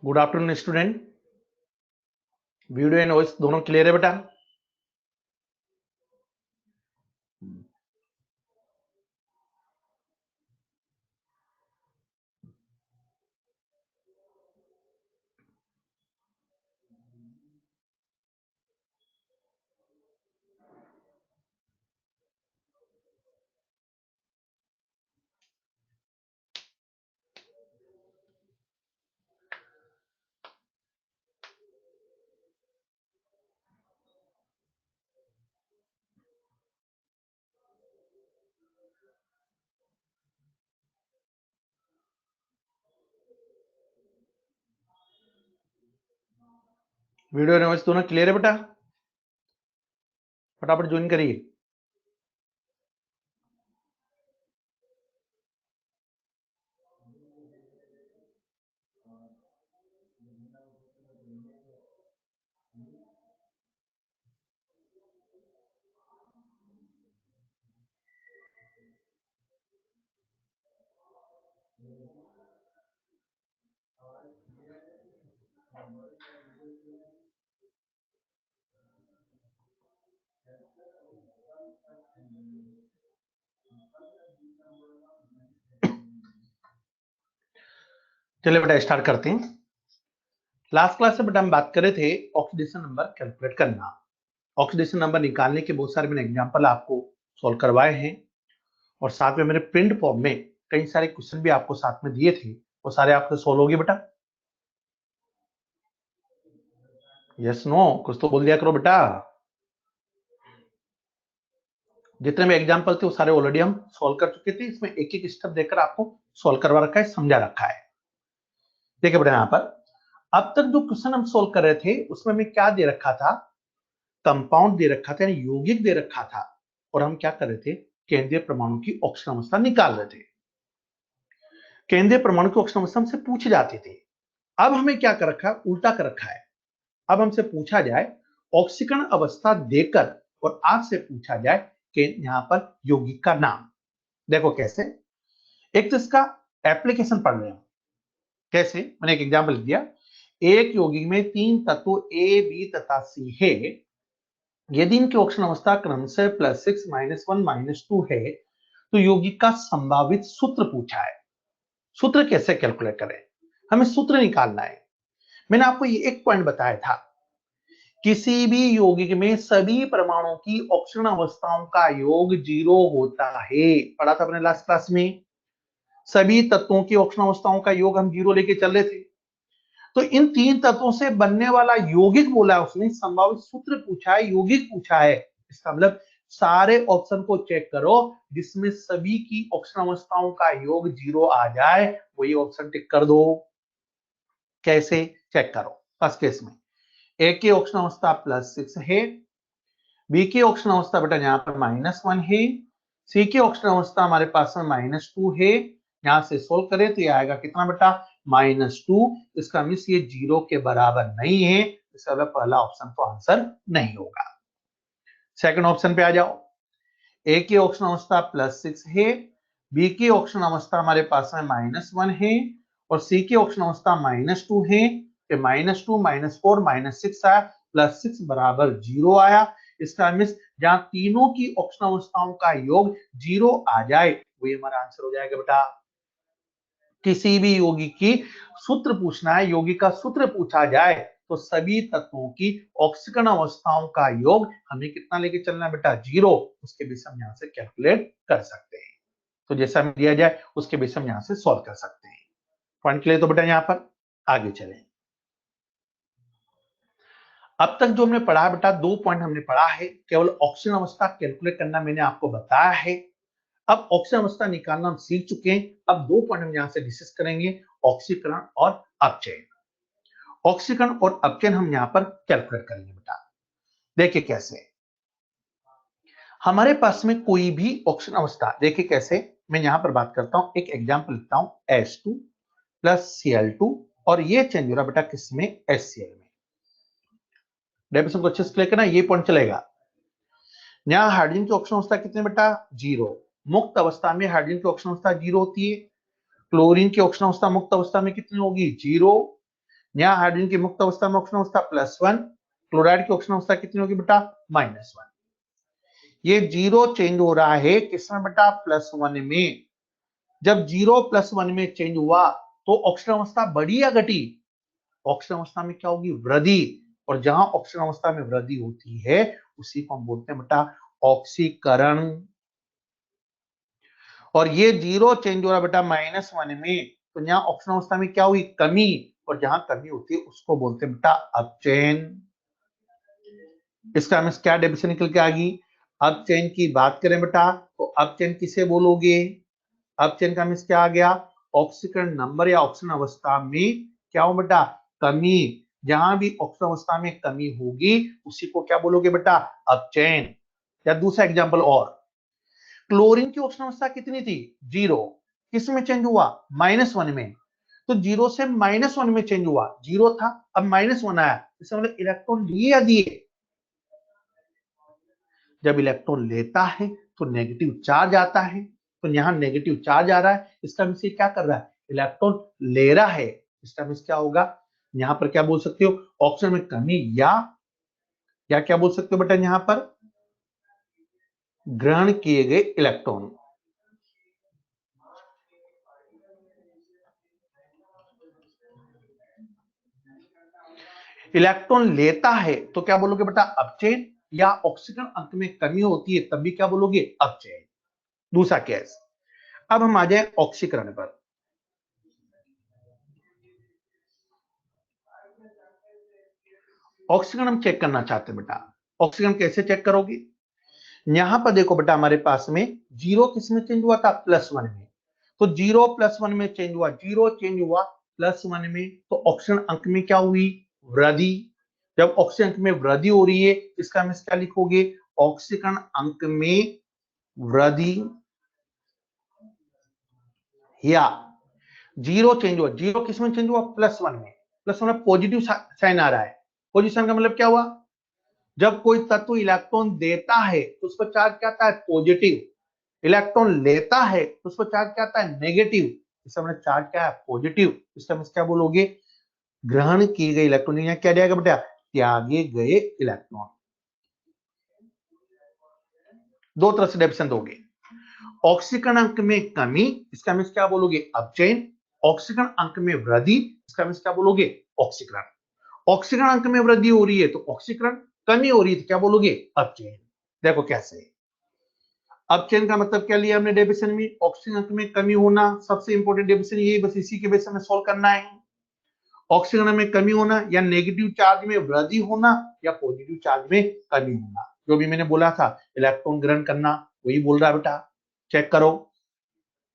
Good afternoon student. Video and voice दोनों clear है बेटा? वीडियो एंड वॉइस दोनों क्लियर है बेटा? फटाफट ज्वाइन करिए। चलिए बेटा स्टार्ट करते हैं। लास्ट क्लास से बेटा हम बात कर रहे थे ऑक्सीडेशन नंबर कैलकुलेट करना। ऑक्सीडेशन नंबर निकालने के बहुत सारे मैंने एग्जांपल आपको सॉल्व करवाए हैं और साथ में मैंने प्रिंट फॉर्म में कई सारे क्वेश्चन भी आपको साथ में दिए थे, वो सारे आपके सॉल्व हो गए बेटा? यस नो कुछ तो बोल दिया करो बेटा। जितने भी एग्जांपल थे वो सारे ऑलरेडी हम सॉल्व कर चुके थे। इसमें एक एक स्टेप देकर आपको सॉल्व करवा रखा है, समझा रखा है। देखिए बेटा यहाँ पर अब तक जो क्वेश्चन हम सोल्व कर रहे थे उसमें हमें क्या दे रखा था? कंपाउंड दे रखा था, यानी यौगिक दे रखा था, और हम क्या कर रहे थे? केंद्रीय परमाणु की ऑक्सीजन अवस्था निकाल रहे थे। केंद्रीय परमाणु की ऑक्सीजन अवस्था हमसे पूछी जाती थी। अब हमें क्या कर रखा है? उल्टा कर रखा है। अब हमसे पूछा जाए ऑक्सीकरण अवस्था देकर और आपसे पूछा जाए कि यहां पर यौगिक का नाम। देखो कैसे, एक तो इसका एप्लीकेशन पढ़ रहे हैं। कैसे? मैंने एक एग्जांपल दिया। एक यौगिक में 3 तत्व ए बी तथा सी है। यदि इनकी ऑक्सीजन अवस्था क्रमशः +6 -1 -2 है तो यौगिक का संभावित सूत्र पूछा है। सूत्र कैसे कैलकुलेट करें? हमें सूत्र निकालना है। मैंने आपको ये एक पॉइंट बताया था, किसी भी यौगिक में सभी परमाणुओं की ऑक्सीजन अवस्थाओं का योग 0 होता है। पढ़ा था अपने लास्ट क्लास में। सभी तत्वों की ऑक्सीजन अवस्थाओं का योग हम 0 लेके चल रहे थे। तो इन 3 तत्वों से बनने वाला यौगिक बोला है उसने, संभावित सूत्र पूछा है, यौगिक पूछा है। इसका मतलब सारे ऑप्शन को चेक करो जिसमें सभी की ऑक्सीजन अवस्थाओं का योग 0 आ जाए, वही ऑप्शन टिक कर दो। कैसे चेक करो? फर्स्ट केस में ए की ऑक्सीजन अवस्था +6 है, बी की ऑक्सीजन अवस्था बेटा यहाँ पर -1 है, सी की ऑक्सीजन अवस्था हमारे पास में -2 है। यहां से सोल्व करें तो ये आएगा कितना बेटा? -2। इसका मीन्स ये 0 के बराबर नहीं है, इसका मतलब पहला ऑप्शन तो आंसर नहीं होगा। सेकंड ऑप्शन पे आ जाओ। ए की ऑक्सीजन अवस्था +6 है, बी की ऑक्सीजन अवस्था हमारे पास में -1 है और सी की ऑक्सीजन अवस्था -2 है। -2 -4 -6 आया, +6 बराबर 0 आया। इसका मीन्स जहां तीनों की ऑक्सीजन अवस्थाओं का योग 0 आ जाए वही हमारा आंसर हो जाएगा बेटा। किसी भी यौगिक की सूत्र पूछना है, यौगिक का सूत्र पूछा जाए तो सभी तत्वों की ऑक्सीकरण अवस्थाओं का योग हमें कितना लेके चलना है बेटा? 0। उसके बेस हम यहां से कैलकुलेट कर सकते हैं। तो जैसा हमें दिया जाए उसके बेस हम यहां से सॉल्व कर सकते हैं। Point clear? तो बेटा यहां पर आगे चलें। अब तक जो हमने पढ़ा बेटा, 2 पॉइंट हमने पढ़ा है। केवल ऑक्सीजन अवस्था कैलकुलेट करना मैंने आपको बताया है। अब ऑक्सीजन अवस्था निकालना हम सीख चुके हैं। अब 2 पॉइंट हम यहां से डिस्कस करेंगे, ऑक्सीकरण और अपचयन। ऑक्सीकरण और अपचयन हम यहां पर कैलकुलेट करेंगे बेटा। देखिए कैसे, हमारे पास में कोई भी ऑक्सीजन अवस्था, देखिए कैसे, मैं यहां पर बात करता हूं, एक एग्जांपल लिखता हूं H2 + Cl2 और ये चेंज हो रहा बेटा किसमें? HCl में। डेफिनेशन को अच्छे से क्लियर करना, ये पॉइंट चलेगा। यहां हाइड्रोजन की ऑक्सीजन अवस्था कितने बेटा? 0। मुक्त अवस्था में हाइड्रोजन की ऑक्सीजन अवस्था 0 होती है। क्लोरीन की ऑक्सीजन अवस्था मुक्त अवस्था में कितनी होगी? 0। यहाँ हाइड्रोजन की मुक्त अवस्था में ऑक्सीजन अवस्था +1, क्लोराइड की ऑक्सीजन अवस्था कितनी होगी बेटा -1। ये 0 चेंज हो रहा है किसमें बेटा +1 में। जब 0 +1 में चेंज हुआ तो ऑक्सीजन अवस्था बढ़ी या घटी? ऑक्सीजन अवस्था में क्या होगी वृद्धि, और जहां ऑक्सीजन अवस्था में वृद्धि होती है उसी को हम बोलते हैं बेटा ऑक्सीकरण। और ये 0 चेंज हो रहा बेटा -1 में, तो यहाँ ऑक्सीजन अवस्था में क्या हुई कमी, और जहां कमी होती है उसको बोलते हैं बेटा अपचयन। इसका हमें क्या डेफिनेशन निकल के आ गई? अपचयन की बात करें बेटा तो अपचयन किसे बोलोगे? अपचयन का मीन्स क्या आ गया? ऑक्सीकरण नंबर या ऑक्सीजन अवस्था में क्या हो बेटा कमी। जहां भी ऑक्सीजन अवस्था में कमी होगी उसी को क्या बोलोगे बेटा अपचयन। या दूसरा एग्जांपल और, क्लोरीन की ऑक्सीजन अवस्था कितनी थी 0, किस में चेंज हुआ -1 में। तो 0 से -1 में चेंज हुआ, 0 था अब -1 आया, इसका मतलब इलेक्ट्रॉन लिए या दिए? जब इलेक्ट्रॉन लेता है तो नेगेटिव चार्ज आता है, तो यहाँ नेगेटिव चार्ज आ रहा है, इसका मीन्स क्या कर रहा है इलेक्ट्रॉन ले रहा है। इसका मीन्स क्या होगा? यहाँ पर क्या बोल सकते हो ऑक्सीजन में कमी, या क्या बोल सकते हो बेटा यहाँ पर ग्रहण किए गए इलेक्ट्रॉन। इलेक्ट्रॉन लेता है तो क्या बोलोगे बेटा अपचयन, या ऑक्सीजन अंक में कमी होती है तब भी क्या बोलोगे अपचयन। दूसरा केस। अब हम आ जाए ऑक्सीकरण पर। ऑक्सीजन हम चेक करना चाहते हैं बेटा, ऑक्सीजन कैसे चेक करोगे? यहां पर देखो बेटा हमारे पास में 0 किस में चेंज हुआ था +1 में, तो 0 +1 में चेंज हुआ, 0 चेंज हुआ +1 में, तो ऑक्सीजन अंक में क्या हुई वृद्धि। जब ऑक्सीजन अंक में वृद्धि हो रही है इसका मीन्स क्या लिखोगे ऑक्सीकरण अंक में वृद्धि। या 0 चेंज हुआ, 0 किस में चेंज हुआ +1 में, +1 में पॉजिटिव साइन आ रहा है। पॉजिटिव का मतलब क्या हुआ? जब कोई तत्व इलेक्ट्रॉन देता है तो उस पर चार्ज क्या आता है पॉजिटिव, इलेक्ट्रॉन लेता है तो उस पर चार्ज क्या आता है नेगेटिव, इसका मतलब चार्ज क्या है पॉजिटिव। इसका मतलब क्या बोलोगे ग्रहण किए गए इलेक्ट्रॉन, यहाँ क्या जाएगा बेटा त्यागे गए इलेक्ट्रॉन। दो तरह से डेफिनेशन दोगे, ऑक्सीकरण अंक में कमी इसका मीन्स क्या बोलोगे अपचयन, ऑक्सीकरण अंक में वृद्धि इसका मीन्स क्या बोलोगे ऑक्सीकरण। ऑक्सीकरण अंक में वृद्धि हो रही है तो ऑक्सीकरण, कमी हो रही है तो क्या बोलोगे अपचयन। देखो कैसे, अपचयन का मतलब क्या लिया हमने डेफिनेशन में ऑक्सीजन अंक में कमी होना, सबसे इंपॉर्टेंट डेफिनेशन ये, बस इसी के बेस में सोल्व करना है। ऑक्सीजन में कमी होना या नेगेटिव चार्ज में वृद्धि होना या पॉजिटिव चार्ज में कमी होना, जो भी मैंने बोला था इलेक्ट्रॉन ग्रहण करना वही बोल रहा है बेटा। चेक करो,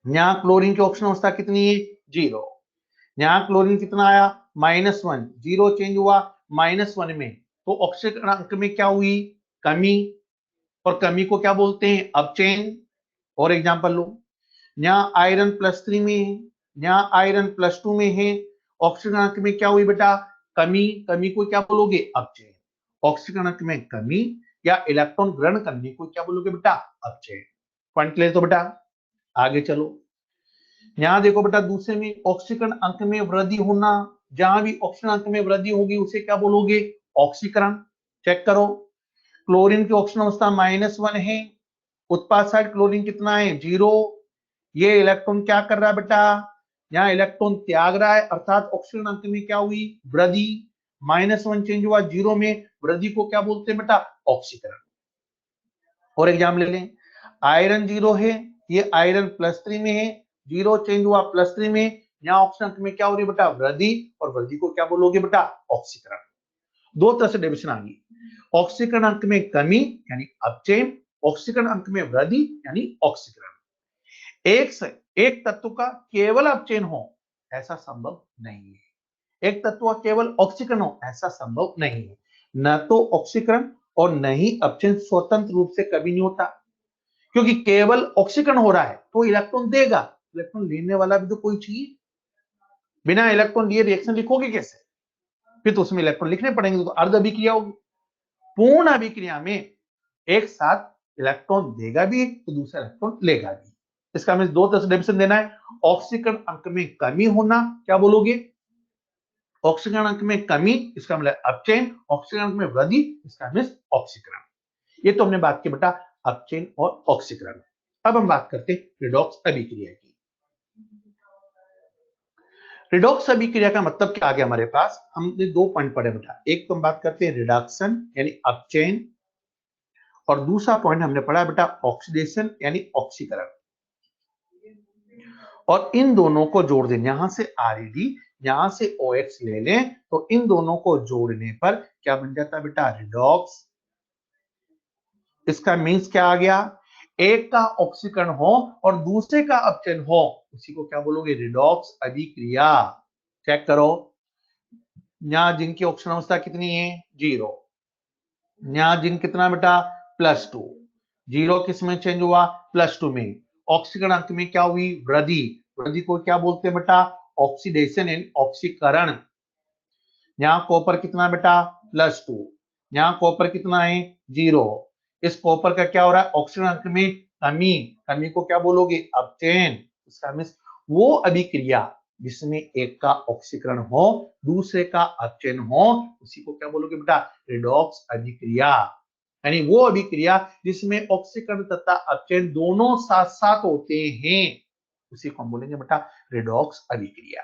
यहाँ क्लोरीन की ऑक्सीजन अवस्था कितनी है 0, यहाँ क्लोरीन कितना आया -1, 0 चेंज हुआ -1 में, तो ऑक्सीजन अंक में क्या हुई कमी, और कमी को क्या बोलते हैं अपचयन। और एग्जांपल लो, यहाँ आयरन +3 में है, यहाँ आयरन +2 में है, ऑक्सीजन अंक में क्या हुई बेटा कमी, कमी को क्या बोलोगे अपचयन। ऑक्सीजन अंक में कमी या इलेक्ट्रॉन ग्रहण करने को क्या बोलोगे बेटा अपचयन। Point clear? तो बेटा आगे चलो, यहाँ देखो बेटा दूसरे में ऑक्सीकरण अंक में वृद्धि होना, जहां भी ऑक्सीजन अंक में वृद्धि होगी उसे क्या बोलोगे ऑक्सीकरण। चेक करो, क्लोरीन की ऑक्सीजन अवस्था -1 है, उत्पाद साइड क्लोरीन कितना है 0, ये इलेक्ट्रॉन क्या कर रहा है बेटा यहाँ इलेक्ट्रॉन त्याग रहा है, अर्थात ऑक्सीजन अंक में क्या हुई वृद्धि, -1 चेंज हुआ 0 में, वृद्धि को क्या बोलते हैं बेटा ऑक्सीकरण। और एग्जाम ले लें, आयरन 0 है, ये आयरन +3 में है, 0 चेंज हुआ +3 में, यहाँ ऑक्सीजन अंक में क्या हो रही है बेटा वृद्धि, और वृद्धि को क्या बोलोगे बेटा ऑक्सीकरण। दो तरह से डेफिनेशन आ गई, ऑक्सीकरण अंक में कमी यानी अपचयन, ऑक्सीकरण अंक में वृद्धि यानी ऑक्सीकरण। एक तत्व का केवल अपचयन हो ऐसा संभव नहीं है, एक तत्व का केवल ऑक्सीकरण हो ऐसा संभव नहीं है। न तो ऑक्सीकरण और न ही अपचयन स्वतंत्र रूप से कभी नहीं होता, क्योंकि केवल ऑक्सीकरण हो रहा है तो इलेक्ट्रॉन देगा, इलेक्ट्रॉन लेने वाला भी तो कोई चाहिए, बिना इलेक्ट्रॉन लिए रिएक्शन लिखोगे कैसे? फिर तो उसमें इलेक्ट्रॉन लिखने पड़ेंगे, तो अर्ध अभिक्रिया होगी। पूर्ण अभिक्रिया में एक साथ इलेक्ट्रॉन देगा भी तो दूसरा इलेक्ट्रॉन लेगा भी। इसका हमें दो तरह से डेफिनेशन देना है, ऑक्सीकरण अंक में कमी होना क्या बोलोगे ऑक्सीकरण अंक में कमी, इसका मतलब अपचयन, ऑक्सीकरण अंक में वृद्धि, इसका मतलब ऑक्सीकरण। ये तो हमने बात की बेटा अपचयन और ऑक्सीकरण। अब हम बात करते हैं रिडॉक्स अभिक्रिया की। रिडॉक्स अभिक्रिया का मतलब क्या आ गया हमारे पास, हमने दो पॉइंट पढ़े बेटा। एक तो हम बात करते हैं रिडक्शन यानी अपचयन, और दूसरा पॉइंट हमने पढ़ा बेटा ऑक्सीडेशन यानी ऑक्सीकरण। और इन दोनों को जोड़ दें, यहां से आरईडी यहां से OX ले लें, तो इन दोनों को जोड़ने पर क्या बन जाता है बेटा रिडॉक्स। इसका मीन्स क्या आ गया, एक का ऑक्सीकरण हो और दूसरे का अपचयन हो, उसी को क्या बोलोगे रिडॉक्स अभिक्रिया। चेक करो, यहां जिनकी ऑक्सीजन अवस्था कितनी है 0, यहां जिन कितना बेटा +2, 0 किस में चेंज हुआ +2 में। ऑक्सीकरण अंक में क्या हुई वृद्धि, वृद्धि को क्या बोलते हैं बेटा ऑक्सीडेशन एंड ऑक्सीकरण। यहाँ कॉपर कितना बेटा +2, यहाँ कॉपर कितना है 0, इस कॉपर का क्या हो रहा है ऑक्सीजन अंक में कमी, कमी को क्या बोलोगे अपचयन। इसका मींस वो अभिक्रिया जिसमें एक का ऑक्सीकरण हो दूसरे का अपचयन हो, उसी को क्या बोलोगे बेटा रिडॉक्स अभिक्रिया। यानी वो अभिक्रिया जिसमें ऑक्सीकरण तथा अपचयन दोनों साथ साथ होते हैं, उसी को हम बोलेंगे बेटा रिडॉक्स अभिक्रिया।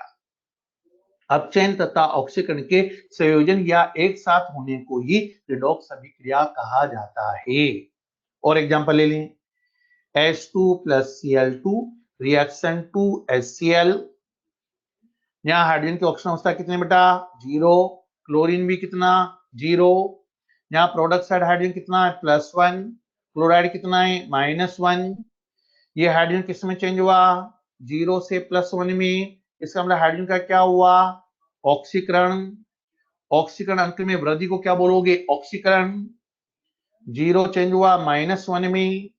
अपचयन तथा ऑक्सीकरण के संयोजन या एक साथ होने को ही रिडॉक्स अभिक्रिया कहा जाता है। और एग्जांपल ले लें, H2 + Cl2 reaction to HCl। यहाँ हाइड्रोजन की ऑक्सीजन अवस्था कितनी बेटा 0, क्लोरीन भी कितना 0, यहाँ प्रोडक्ट साइड हाइड्रोजन कितना है +1, क्लोराइड कितना है -1। ये हाइड्रोजन किस में चेंज हुआ 0 से +1 में, इसका मतलब हाइड्रोजन का क्या हुआ ऑक्सीकरण। ऑक्सीकरण अंक में वृद्धि को क्या बोलोगे ऑक्सीकरण। 0 चेंज हुआ -1 में,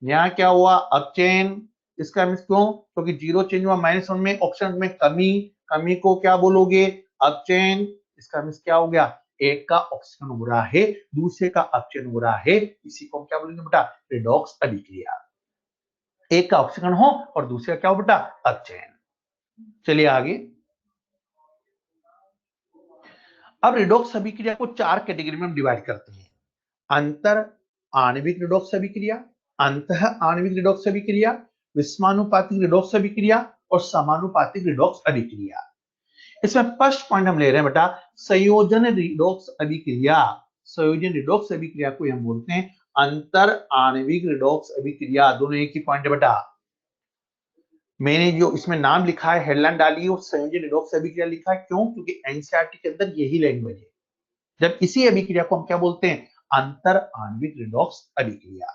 यहाँ क्या हुआ अपचयन। इसका मीन्स क्यों, क्योंकि 0 चेंज हुआ -1 में, ऑक्सीजन में कमी, कमी को क्या बोलोगे अपचयन। इसका मीन्स क्या हो गया एक का ऑक्सीजन हो रहा है दूसरे का अपचयन हो रहा है, इसी को हम क्या बोलेंगे बेटा रिडॉक्स अभिक्रिया। एक का ऑक्सीकरण हो और दूसरे का क्या हो बेटा अपचयन। चलिए आगे। अब रिडॉक्स अभिक्रिया को 4 कैटेगरी में हम डिवाइड करते हैं, अंतर आणविक रिडॉक्स अभिक्रिया, अंतः आणविक रिडॉक्स अभिक्रिया, विस्मानुपातिक रिडॉक्स अभिक्रिया और समानुपातिक रिडॉक्स अभिक्रिया। इसमें फर्स्ट पॉइंट हम ले रहे हैं बेटा संयोजन रिडॉक्स अभिक्रिया। संयोजन रिडॉक्स अभिक्रिया को हम बोलते हैं अंतर आणविक रिडॉक्स अभिक्रिया। दोनों एक ही पॉइंट है बेटा। मैंने जो इसमें नाम लिखा है हेडलाइन डाली है, संयोजन रिडॉक्स अभिक्रिया लिखा है, क्यों क्योंकि एनसीईआरटी के अंदर यही लैंग्वेज है। जब इसी अभिक्रिया को हम क्या बोलते हैं अंतर आणविक रिडॉक्स अभिक्रिया।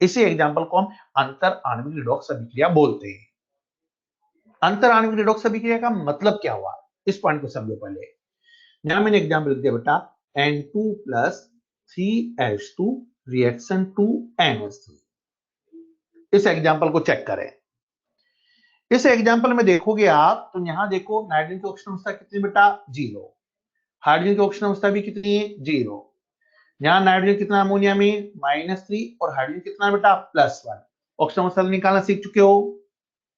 इसी एग्जांपल को हम अंतर आणविक रिडॉक्स अभिक्रिया बोलते हैं। अंतर आणविक रिडॉक्स अभिक्रिया का मतलब क्या हुआ, इस पॉइंट को समझो पहले। यहां मैंने एग्जांपल लिख दिया बेटा N2 + 3H2 reaction to NH3। इस एग्जांपल को चेक करें। इस एग्जांपल में देखोगे आप तो यहां देखो नाइट्रोजन की ऑक्सीजन अवस्था कितनी बेटा 0, हाइड्रोजन की ऑक्सीजन अवस्था भी कितनी है 0, यहाँ नाइट्रोजन कितना अमोनिया में -3 और हाइड्रोजन कितना बेटा +1। ऑक्सीजन अवस्था निकालना सीख चुके हो।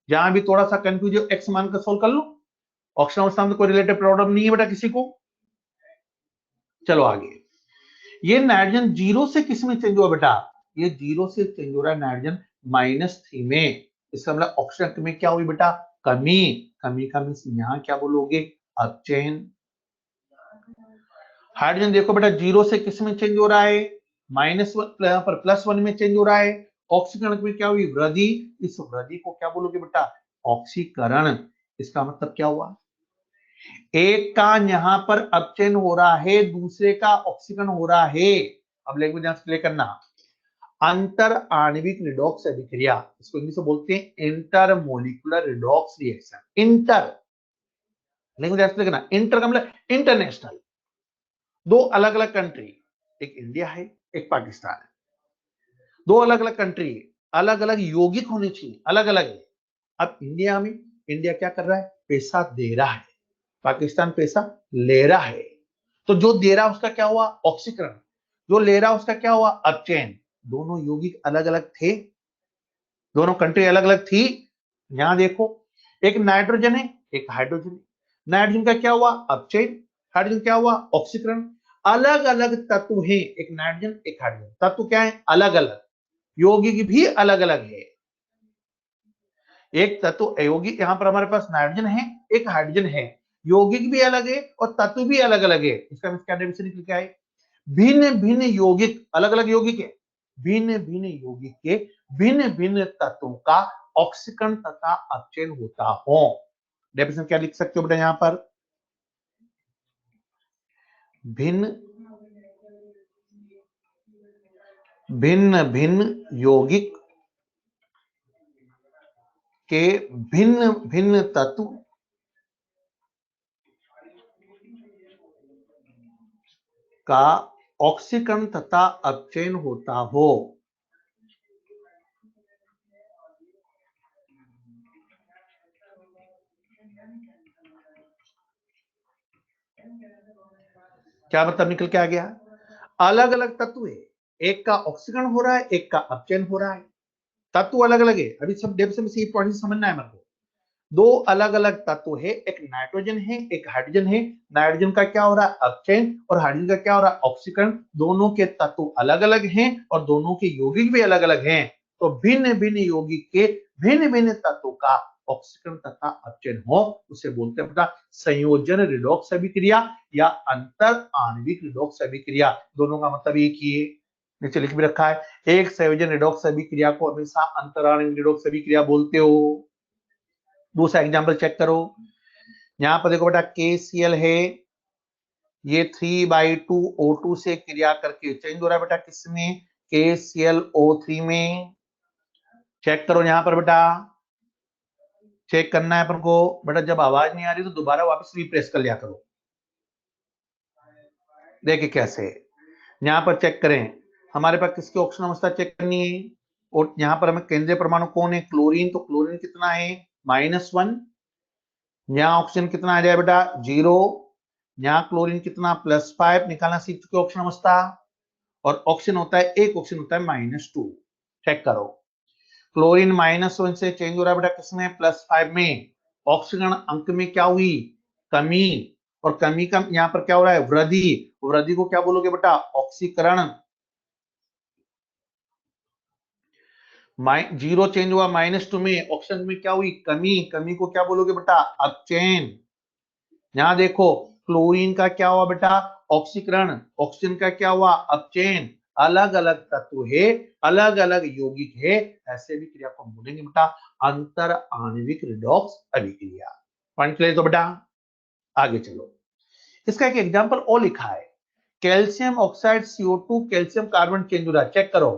जहां भी थोड़ा सा कंफ्यूज हो एक्स मान कर सोल्व कर लो, ऑक्सीजन अवस्था में कोई रिलेटिव प्रॉब्लम नहीं है बेटा किसी को। चलो आगे। ये नाइट्रोजन 0 से किस में चेंज हुआ बेटा, ये 0 से चेंज हो रहा है नाइट्रोजन -3 में। इसका मतलब ऑक्सीजन में क्या हुई बेटा कमी, कमी का मींस यहाँ क्या बोलोगे अपचयन। हाइड्रोजन देखो बेटा 0 से किस में चेंज हो रहा है -1 पर +1 में चेंज हो रहा है, ऑक्सीकरण में क्या हुई वृद्धि, इस वृद्धि को क्या बोलोगे बेटा ऑक्सीकरण। इसका मतलब क्या हुआ एक का यहां पर अपचयन हो रहा है दूसरे का ऑक्सीकरण हो रहा है। अब लैंग्वेज यहां से करना अंतर आणविक रिडॉक्स अभिक्रिया, इसको इंग्लिश में बोलते हैं inter molecular redox reaction. Inter language करना, इंटर का मतलब इंटरनेशनल, दो अलग अलग कंट्री, एक इंडिया है एक पाकिस्तान है, दो अलग अलग कंट्री अलग अलग यौगिक होने चाहिए अलग अलग है। अब इंडिया में इंडिया क्या कर रहा है पैसा दे रहा है, पाकिस्तान पैसा ले रहा है, तो जो दे रहा उसका क्या हुआ ऑक्सीकरण, जो ले रहा उसका क्या हुआ अपचयन। दोनों यौगिक अलग अलग थे, दोनों कंट्री अलग अलग थी। यहां देखो एक नाइट्रोजन है एक हाइड्रोजन है, नाइट्रोजन का क्या हुआ, अपचयन, हाइड्रोजन क्या हुआ, ऑक्सीकरण। अलग अलग तत्व है, एक नाइट्रोजन एक हाइड्रोजन, तत्व क्या है, अलग अलग, यौगिक भी अलग अलग है। एक तत्व अयौगिक, यहां पर हमारे पास नाइट्रोजन है, एक हाइड्रोजन है, यौगिक भी अलग है और तत्व भी अलग अलग है। इसका क्या डेफिनेशन निकल के आए, भिन्न भिन्न यौगिक, अलग अलग यौगिक है, भिन्न भिन्न यौगिक के भिन्न भिन्न तत्वों का ऑक्सीकरण तथा अपचयन होता हो। डेफिनेशन क्या लिख सकते हो बेटा यहां पर, भिन्न भिन्न भिन्न यौगिक के भिन्न भिन्न तत्व का ऑक्सीकरण तथा अपचयन होता हो। क्या मतलब निकल के आ गया, अलग अलग तत्व है, एक का ऑक्सीकरण हो रहा है, एक का अपचयन हो रहा है, तत्व अलग अलग है। अभी सब डेफिनेशन से ये पॉइंट समझना है मेरे को। दो अलग अलग तत्व है, एक नाइट्रोजन है एक हाइड्रोजन है, नाइट्रोजन का क्या हो रहा है, अपचयन, और हाइड्रोजन का क्या हो रहा है, ऑक्सीकरण। दोनों के तत्व अलग अलग हैं और दोनों के यौगिक भी अलग अलग हैं। तो भिन्न भिन्न यौगिक के भिन्न भिन्न तत्वों का ऑक्सीकरण तथा अपचयन हो, उसे बोलते हैं बेटा संयोजन रिडॉक्स अभिक्रिया या अंतर आणविक रिडॉक्स अभिक्रिया। दोनों का मतलब एक ही है, नीचे लिख भी रखा है। एक संयोजन रिडॉक्स अभिक्रिया को हमेशा अंतर आणविक रिडॉक्स अभिक्रिया बोलते हो। दूसरा एग्जाम्पल चेक करो, यहां पर देखो बेटा KCl है, ये 3/2O2 से क्रिया करके चेंज हो रहा है बेटा किसमें, KClO3 में। चेक करो यहां पर बेटा, चेक करना है अपन को बेटा, जब आवाज नहीं आ रही तो दोबारा वापस रिप्रेस कर लिया करो। देखिए कैसे, यहां पर चेक करें, हमारे पास किसकी ऑक्सीजन अवस्था चेक करनी है, और यहां पर हमें केंद्रीय परमाणु कौन है, क्लोरीन। तो क्लोरीन कितना है, -1। यहाँ ऑक्सीजन कितना आ जाए बेटा, 0। यहाँ क्लोरीन कितना, +5। निकालना सीख चुके ऑक्सीजन अवस्था। और ऑक्सीजन होता है, एक ऑक्सीजन होता है -2। चेक करो, क्लोरीन -1 से चेंज हो रहा है बेटा किसमें, +5 में। ऑक्सीजन अंक में क्या हुई, कमी। और कमी का यहाँ पर क्या हो रहा है, वृद्धि। वृद्धि को क्या बोलोगे बेटा, ऑक्सीकरण। 0 चेंज हुआ -2 में, ऑक्सीजन में क्या हुई, कमी। कमी को क्या बोलोगे बेटा, अपचयन। यहां देखो क्लोरीन का क्या हुआ बेटा, ऑक्सीकरण। ऑक्सीजन का क्या हुआ, अपचयन। अलग अलग तत्व है, अलग अलग यौगिक है, ऐसे भी क्रिया को हम बोलेंगे बेटा अंतर आणविक रिडॉक्स अभिक्रिया। पॉइंट क्लियर तो बेटा, आगे चलो। इसका एक एग्जांपल और लिखा है, calcium oxide CO2 calcium carbon change हो रहा है। चेक करो,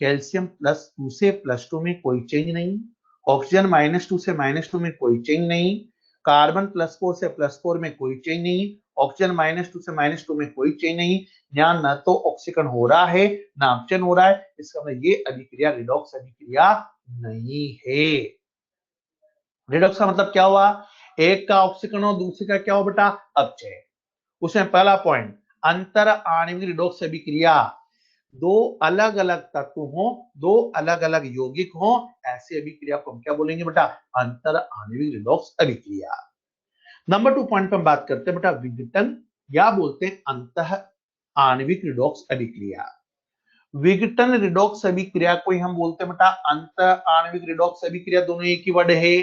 कैल्शियम +2 से +2 में कोई चेंज नहीं, ऑक्सीजन -2 से -2 में कोई चेंज नहीं, कार्बन +4 से +4 में कोई चेंज नहीं, ऑक्सीजन -2 से -2 में कोई चेंज नहीं। यहाँ न तो ऑक्सीकरण हो रहा है न अपचयन हो रहा है, इसका मतलब ये अभिक्रिया रिडॉक्स अभिक्रिया नहीं है। रिडॉक्स का मतलब क्या हुआ, एक का ऑक्सीकरण और दूसरे का क्या हो बेटा, अपचयन। उसमें पहला पॉइंट, अंतर आणविक रिडॉक्स अभिक्रिया, दो अलग अलग तत्व हो, दो अलग अलग यौगिक हो, ऐसी अभिक्रिया को हम क्या बोलेंगे बेटा, अंतर आणविक रिडॉक्स अभिक्रिया। नंबर 2 पॉइंट पर हम बात करते हैं बेटा विघटन, या बोलते हैं अंतः आणविक रिडॉक्स अभिक्रिया। विघटन रिडॉक्स अभिक्रिया को ही हम बोलते हैं बेटा अंतः आणविक रिडॉक्स अभिक्रिया, दोनों एक ही वर्ड है।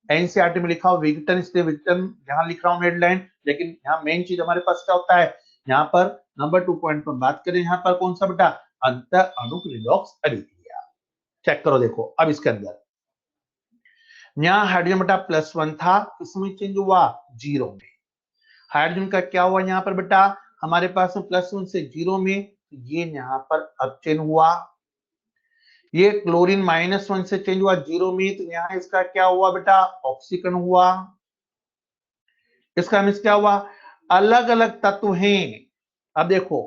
एनसीईआरटी में लिखा हुआ विघटन, इसलिए विघटन यहां लिख रहा हूं हेडलाइन, लेकिन यहाँ मेन चीज हमारे पास क्या होता है, यहाँ पर नंबर 2 पॉइंट पर बात करें, यहाँ पर कौन सा बेटा, अंतर अणुक रिडॉक्स अभिक्रिया। चेक करो, देखो अब इसके अंदर यहाँ हाइड्रोजन बेटा +1 था, इसमें चेंज हुआ 0 में। हाइड्रोजन का क्या हुआ यहाँ पर बेटा, हमारे पास +1 से 0 में, ये यहाँ पर अपचयन हुआ। ये क्लोरीन -1 से चेंज हुआ 0 में, तो यहाँ इसका क्या हुआ बेटा, ऑक्सीकरण हुआ। इसका मीन्स क्या हुआ, अलग अलग तत्व हैं। अब देखो,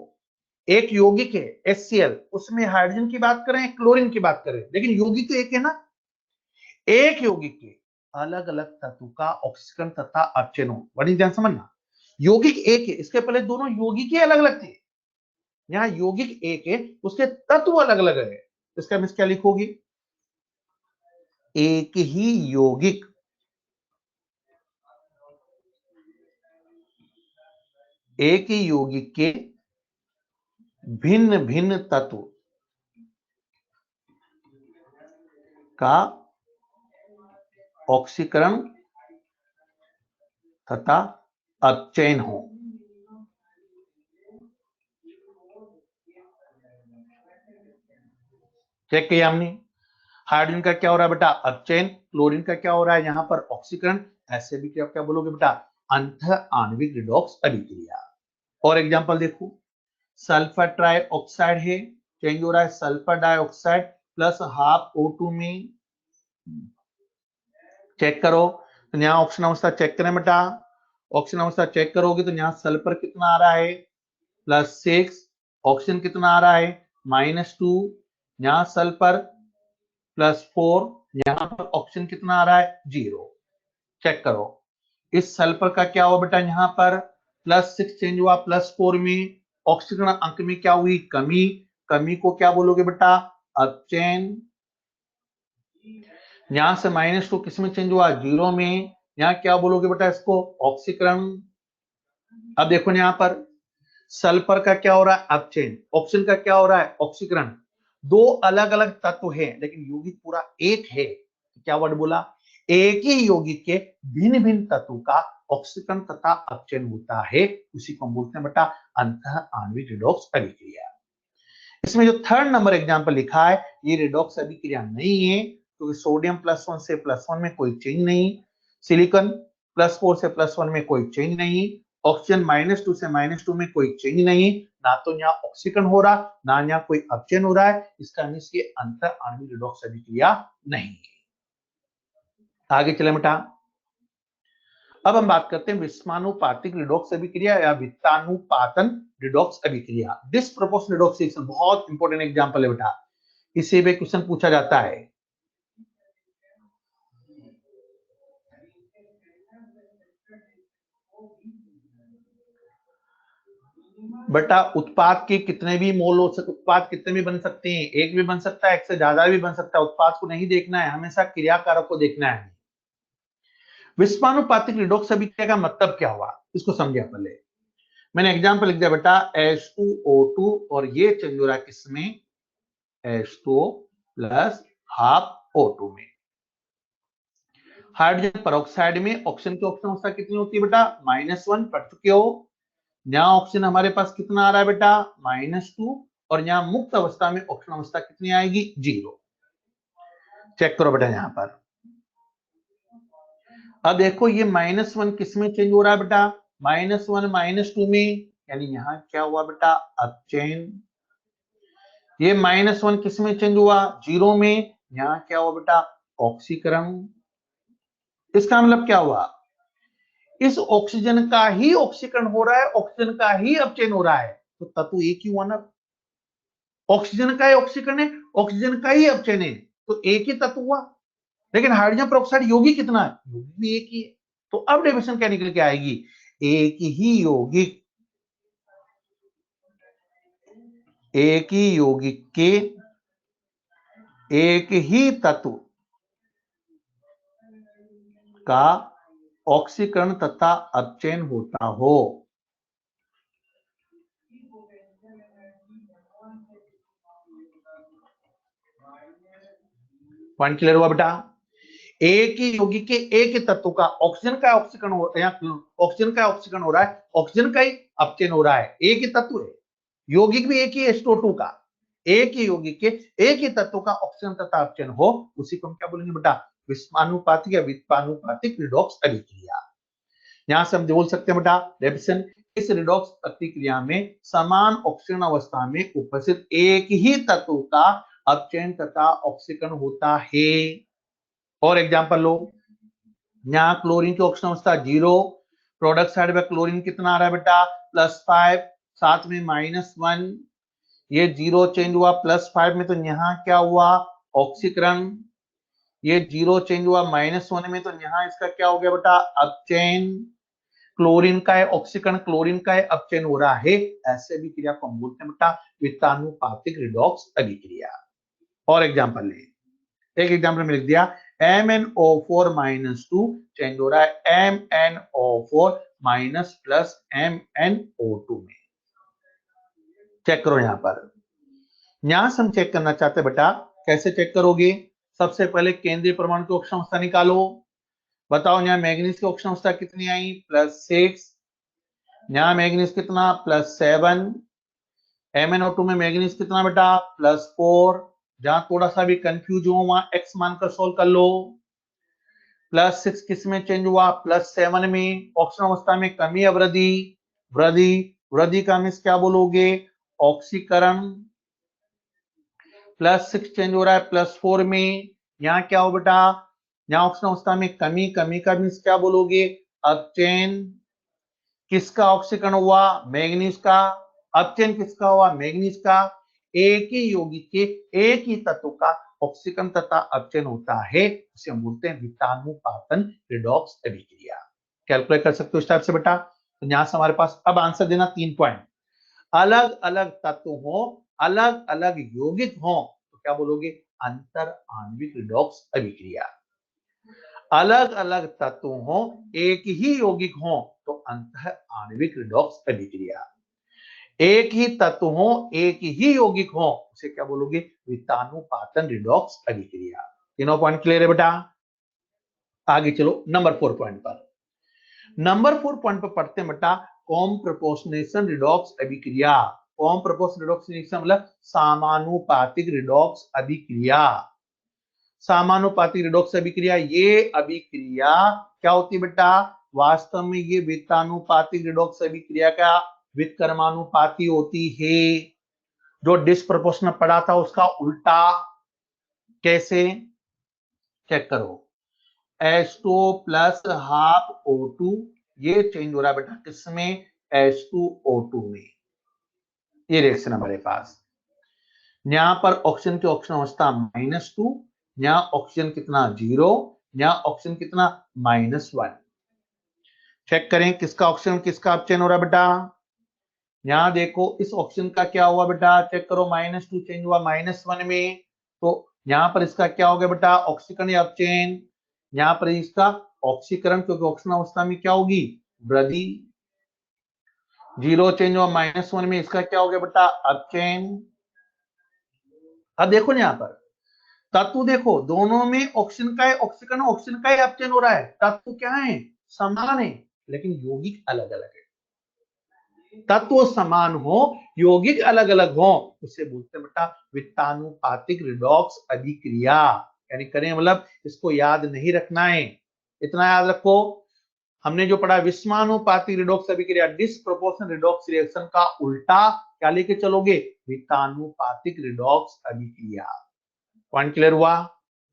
एक यौगिक है HCl, उसमें हाइड्रोजन की बात करें क्लोरीन की बात करें, लेकिन यौगिक तो एक है ना। एक यौगिक के अलग अलग तत्व का ऑक्सीकरण तथा अपचयन हो, बड़ी ध्यान समझना। यौगिक एक है, इसके पहले दोनों यौगिक ही अलग अलग थे, यहाँ यौगिक एक है, उसके तत्व अलग अलग है। इसका मीन्स क्या लिखोगी, एक ही यौगिक एक ही यौगिक के भिन्न भिन्न तत्व का ऑक्सीकरण तथा अपचयन हो। चेक किया हमने। हाइड्रोजन का क्या हो रहा है बेटा? अपचयन। क्लोरीन का क्या हो रहा है यहां पर? ऑक्सीकरण। ऐसे भी क्या बोलोगे बेटा? अंतः आणविक रिडॉक्स अभिक्रिया। और एग्जांपल देखो, सल्फर ट्राइऑक्साइड है, चेंज हो रहा है sulphur dioxide plus half O2 में। चेक करो तो यहाँ ऑक्सीजन अवस्था चेक करें बेटा। ऑक्सीजन अवस्था चेक करोगे तो यहाँ सल्फर कितना आ रहा है? +6। ऑक्सीजन कितना आ रहा है? -2। यहाँ सल्फर +4। यहाँ पर ऑक्सीजन कितना आ रहा है? 0। चेक करो, इस सल्फर का क्या हुआ बेटा? यहाँ पर +6 चेंज हुआ +4 में। ऑक्सीजन अंक में क्या हुई? कमी। कमी को क्या बोलोगे बेटा? अपचयन। यहां से -2 किस में चेंज हुआ? 0 में। यहाँ क्या बोलोगे बेटा इसको? ऑक्सीकरण। अब देखो यहाँ पर सल्फर का क्या हो रहा है? अपचयन। ऑक्सीजन का क्या हो रहा है? ऑक्सीकरण। दो अलग अलग तत्व है लेकिन यौगिक पूरा एक है। क्या वर्ड बोला? एक ही यौगिक के भिन्न भिन्न तत्वों का ऑक्सीकरण तथा अपचयन होता है, उसी को हम बोलते हैं बेटा अंतः आणविक रिडॉक्स अभिक्रिया। इसमें जो 3rd नंबर एग्जांपल लिखा है ये रिडॉक्स अभिक्रिया नहीं है, क्योंकि सोडियम +1 से +1 में कोई चेंज नहीं, सिलिकॉन +4 से +1 में कोई चेंज नहीं, ऑक्सीजन -2 से -2 में कोई चेंज नहीं, ना तो यहाँ ऑक्सीकरण हो रहा ना यहाँ कोई अपचयन हो रहा है। इसका मीन्स ये अंतर आणविक रिडॉक्स अभिक्रिया नहीं है। आगे चले बेटा, अब हम बात करते हैं विस्मानुपातिक रिडॉक्स अभिक्रिया या वित्तानुपातन रिडॉक्स अभिक्रिया। डिसप्रोपोर्शनल रिडॉक्स रिएक्शन बहुत इंपॉर्टेंट एग्जांपल है बेटा, इसे भी क्वेश्चन पूछा जाता है। बेटा उत्पाद के कितने भी मोल हो सकते, उत्पाद कितने भी बन सकते हैं, एक भी बन सकता है, एक से ज्यादा भी बन सकता है। उत्पाद को नहीं देखना है, हमेशा क्रियाकारक को देखना है। विस्मानुपातिक रिडॉक्स अभिक्रिया का मतलब क्या हुआ इसको समझे पहले। मैंने एग्जांपल लिख दिया बेटा H2O2 और ये चेंज हो रहा है किसमें? H2O प्लस हाफ O2 में। हाइड्रोजन पेरोक्साइड में ऑक्सीजन की ऑक्सीजन अवस्था कितनी होती है बेटा? -1 पढ़ चुके हो। यहाँ ऑक्सीजन हमारे पास कितना आ रहा है बेटा? -2। और यहाँ मुक्त अवस्था में ऑक्सीजन अवस्था कितनी आएगी? 0। चेक करो बेटा यहाँ पर। अब देखो ये -1 किस में चेंज हो रहा है बेटा? -1 -2 में, यानी यहाँ क्या हुआ बेटा? अपचयन। ये -1 किस में चेंज हुआ? 0 में। यहाँ क्या हुआ बेटा? ऑक्सीकरण। इसका मतलब क्या हुआ? इस ऑक्सीजन का ही ऑक्सीकरण हो रहा है, ऑक्सीजन का ही अपचयन हो रहा है, तो तत्व एक ही हुआ ना। ऑक्सीजन का ही ऑक्सीकरण है, ऑक्सीजन का ही अपचयन है, तो एक ही तत्व हुआ। लेकिन हाइड्रोजन पेरोक्साइड यौगिक कितना है? यौगिक भी एक ही है। तो अब डेफिनेशन क्या निकल के आएगी? एक ही यौगिक, एक ही यौगिक के एक ही तत्व का ऑक्सीकरण तथा अपचयन होता हो। पॉइंट क्लियर हुआ बेटा? एक ही यौगिक के एक ही तत्व का ऑक्सीजन का ऑक्सीकरण हो, ऑक्सीजन का ऑक्सीकरण हो रहा है, ऑक्सीजन का ही अपचयन हो रहा है, एक ही तत्व है। यौगिक भी एक ही H2O2 का, एक ही यौगिक के एक ही तत्व का ऑक्सीजन तथा अपचयन हो, उसी को हम क्या बोलेंगे बेटा? विस्मानुपातिक या व्युत्पानुपातिक रिडॉक्स अभिक्रिया। यहां से हम बोल सकते हैं बेटा डेफिनेशन, इस रिडॉक्स प्रतिक्रिया में समान ऑक्सीजन अवस्था में उपस्थित एक ही तत्व का अपचयन तथा ऑक्सीकरण होता है। और एग्जांपल लो, यहाँ क्लोरीन की ऑक्सीजन अवस्था 0, प्रोडक्ट साइड में क्लोरीन कितना आ रहा है बेटा? +5, साथ में -1, ये 0 चेंज हुआ +5 में, तो यहाँ क्या हुआ? ऑक्सीकरण। ये 0 चेंज हुआ -1 में, तो यहाँ इसका क्या हो गया बेटा? अपचयन। क्लोरीन का है ऑक्सीकरण, क्लोरीन का है अपचयन हो रहा है, ऐसे भी क्रिया को हम बोलते हैं बेटा वित्तानुपातिक रिडॉक्स अभिक्रिया। और एग्जांपल ले, एक एग्जांपल में लिख दिया MnO4 -2 चेंज हो रहा है MnO4 माइनस प्लस MnO2 में। चेक करो यहां पर, यहां से हम चेक करना चाहते हैं बेटा, कैसे चेक करोगे? सबसे पहले केंद्रीय परमाणु की ऑक्सीजन अवस्था निकालो। बताओ यहाँ मैग्नीज की ऑक्सीजन अवस्था कितनी आई? +6। यहाँ मैग्नीज कितना? +7। MnO2 में मैग्नीज कितना बेटा? +4। जहां थोड़ा सा भी कंफ्यूज हो वहां x मानकर सोल्व कर लो। +6 किस में चेंज हुआ? +7 में। ऑक्सीजन अवस्था में कमी या वृद्धि? वृद्धि। वृद्धि का मीन्स क्या बोलोगे? ऑक्सीकरण। +6 चेंज हो रहा है +4 में। यहाँ क्या हो बेटा? यहाँ ऑक्सीजन अवस्था में कमी। कमी का मीन्स क्या बोलोगे? अपचयन। किसका ऑक्सीकरण हुआ? मैग्नीज का। अपचयन किसका हुआ? मैग्नीज का। एक ही यौगिक के एक ही तत्व का ऑक्सीकरण तथा अपचयन होता है, उसे हम बोलते हैं वितानुपातन रिडॉक्स अभिक्रिया। कैलकुलेट कर सकते हो इस टाइप से बेटा। तो यहां से हमारे पास अब आंसर देना 3 पॉइंट। अलग अलग तत्व हो, अलग अलग यौगिक हो, तो क्या बोलोगे? अंतर आणविक रिडॉक्स अभिक्रिया। अलग अलग तत्व हो, एक ही यौगिक हो, तो अंतर आणविक रिडॉक्स अभिक्रिया। एक ही तत्व हो, एक ही यौगिक हो, उसे क्या बोलोगे? वितानुपातन रिडॉक्स अभिक्रिया। तीनों पॉइंट क्लियर है बेटा? आगे चलो नंबर 4 पॉइंट पर। नंबर 4 पॉइंट पर पढ़ते हैं बेटा, कॉम प्रपोर्शनेशन रिडॉक्स अभिक्रिया। कॉम प्रपोर्शनल रिडॉक्स अभिक्रिया मतलब समानुपातिक रिडॉक्स अभिक्रिया। समानुपातिक रिडॉक्स अभिक्रिया, ये अभिक्रिया क्या होती है बेटा? वास्तव में ये वित्तानुपातिक रिडॉक्स अभिक्रिया का वित्क्रमानुपाती होती है। जो डिस्प्रपोर्शनल पढ़ा था उसका उल्टा। कैसे? चेक करो। H2 प्लस हाफ O2, ये चेंज हो रहा है बेटा किसमें? H2O2 में। ये रिएक्शन हमारे पास, यहां पर ऑक्सीजन की ऑक्सीजन अवस्था -2, यहां ऑक्सीजन कितना? 0, यहां ऑक्सीजन कितना? -1। चेक करें किसका ऑक्सीजन किसका अपचयन हो रहा है बेटा। यहां देखो इस ऑक्सीजन का क्या हुआ बेटा? चेक करो, -2 चेंज हुआ -1 में। तो यहां पर इसका क्या हो गया बेटा? ऑक्सीकरण या अपचयन? यहां पर इसका ऑक्सीकरण, क्योंकि ऑक्सीजन अवस्था में क्या होगी? वृद्धि। 0 चेंज हुआ -1 में, इसका क्या हो गया बेटा? अपचयन। अब देखो यहां पर तत्व देखो, दोनों में ऑक्सीजन का ऑक्सीकरण, ऑक्सीजन का ही अपचयन हो रहा है। तत्व क्या है? समान है, लेकिन यौगिक अलग अलग है। तत्व समान हो, यौगिक अलग अलग हो, उसे बोलते हैं बेटा वित्तानुपातिक रिडॉक्स अभिक्रिया। यानी करें मतलब इसको याद नहीं रखना है, इतना याद रखो। हमने जो पढ़ा विस्मानुपातिक रिडॉक्स अभिक्रिया, डिस्प्रोपोर्शनल रिडॉक्स रिएक्शन का उल्टा क्या लेके चलोगे? वित्तानुपातिक रिडॉक्स अभिक्रिया। पॉइंट क्लियर हुआ?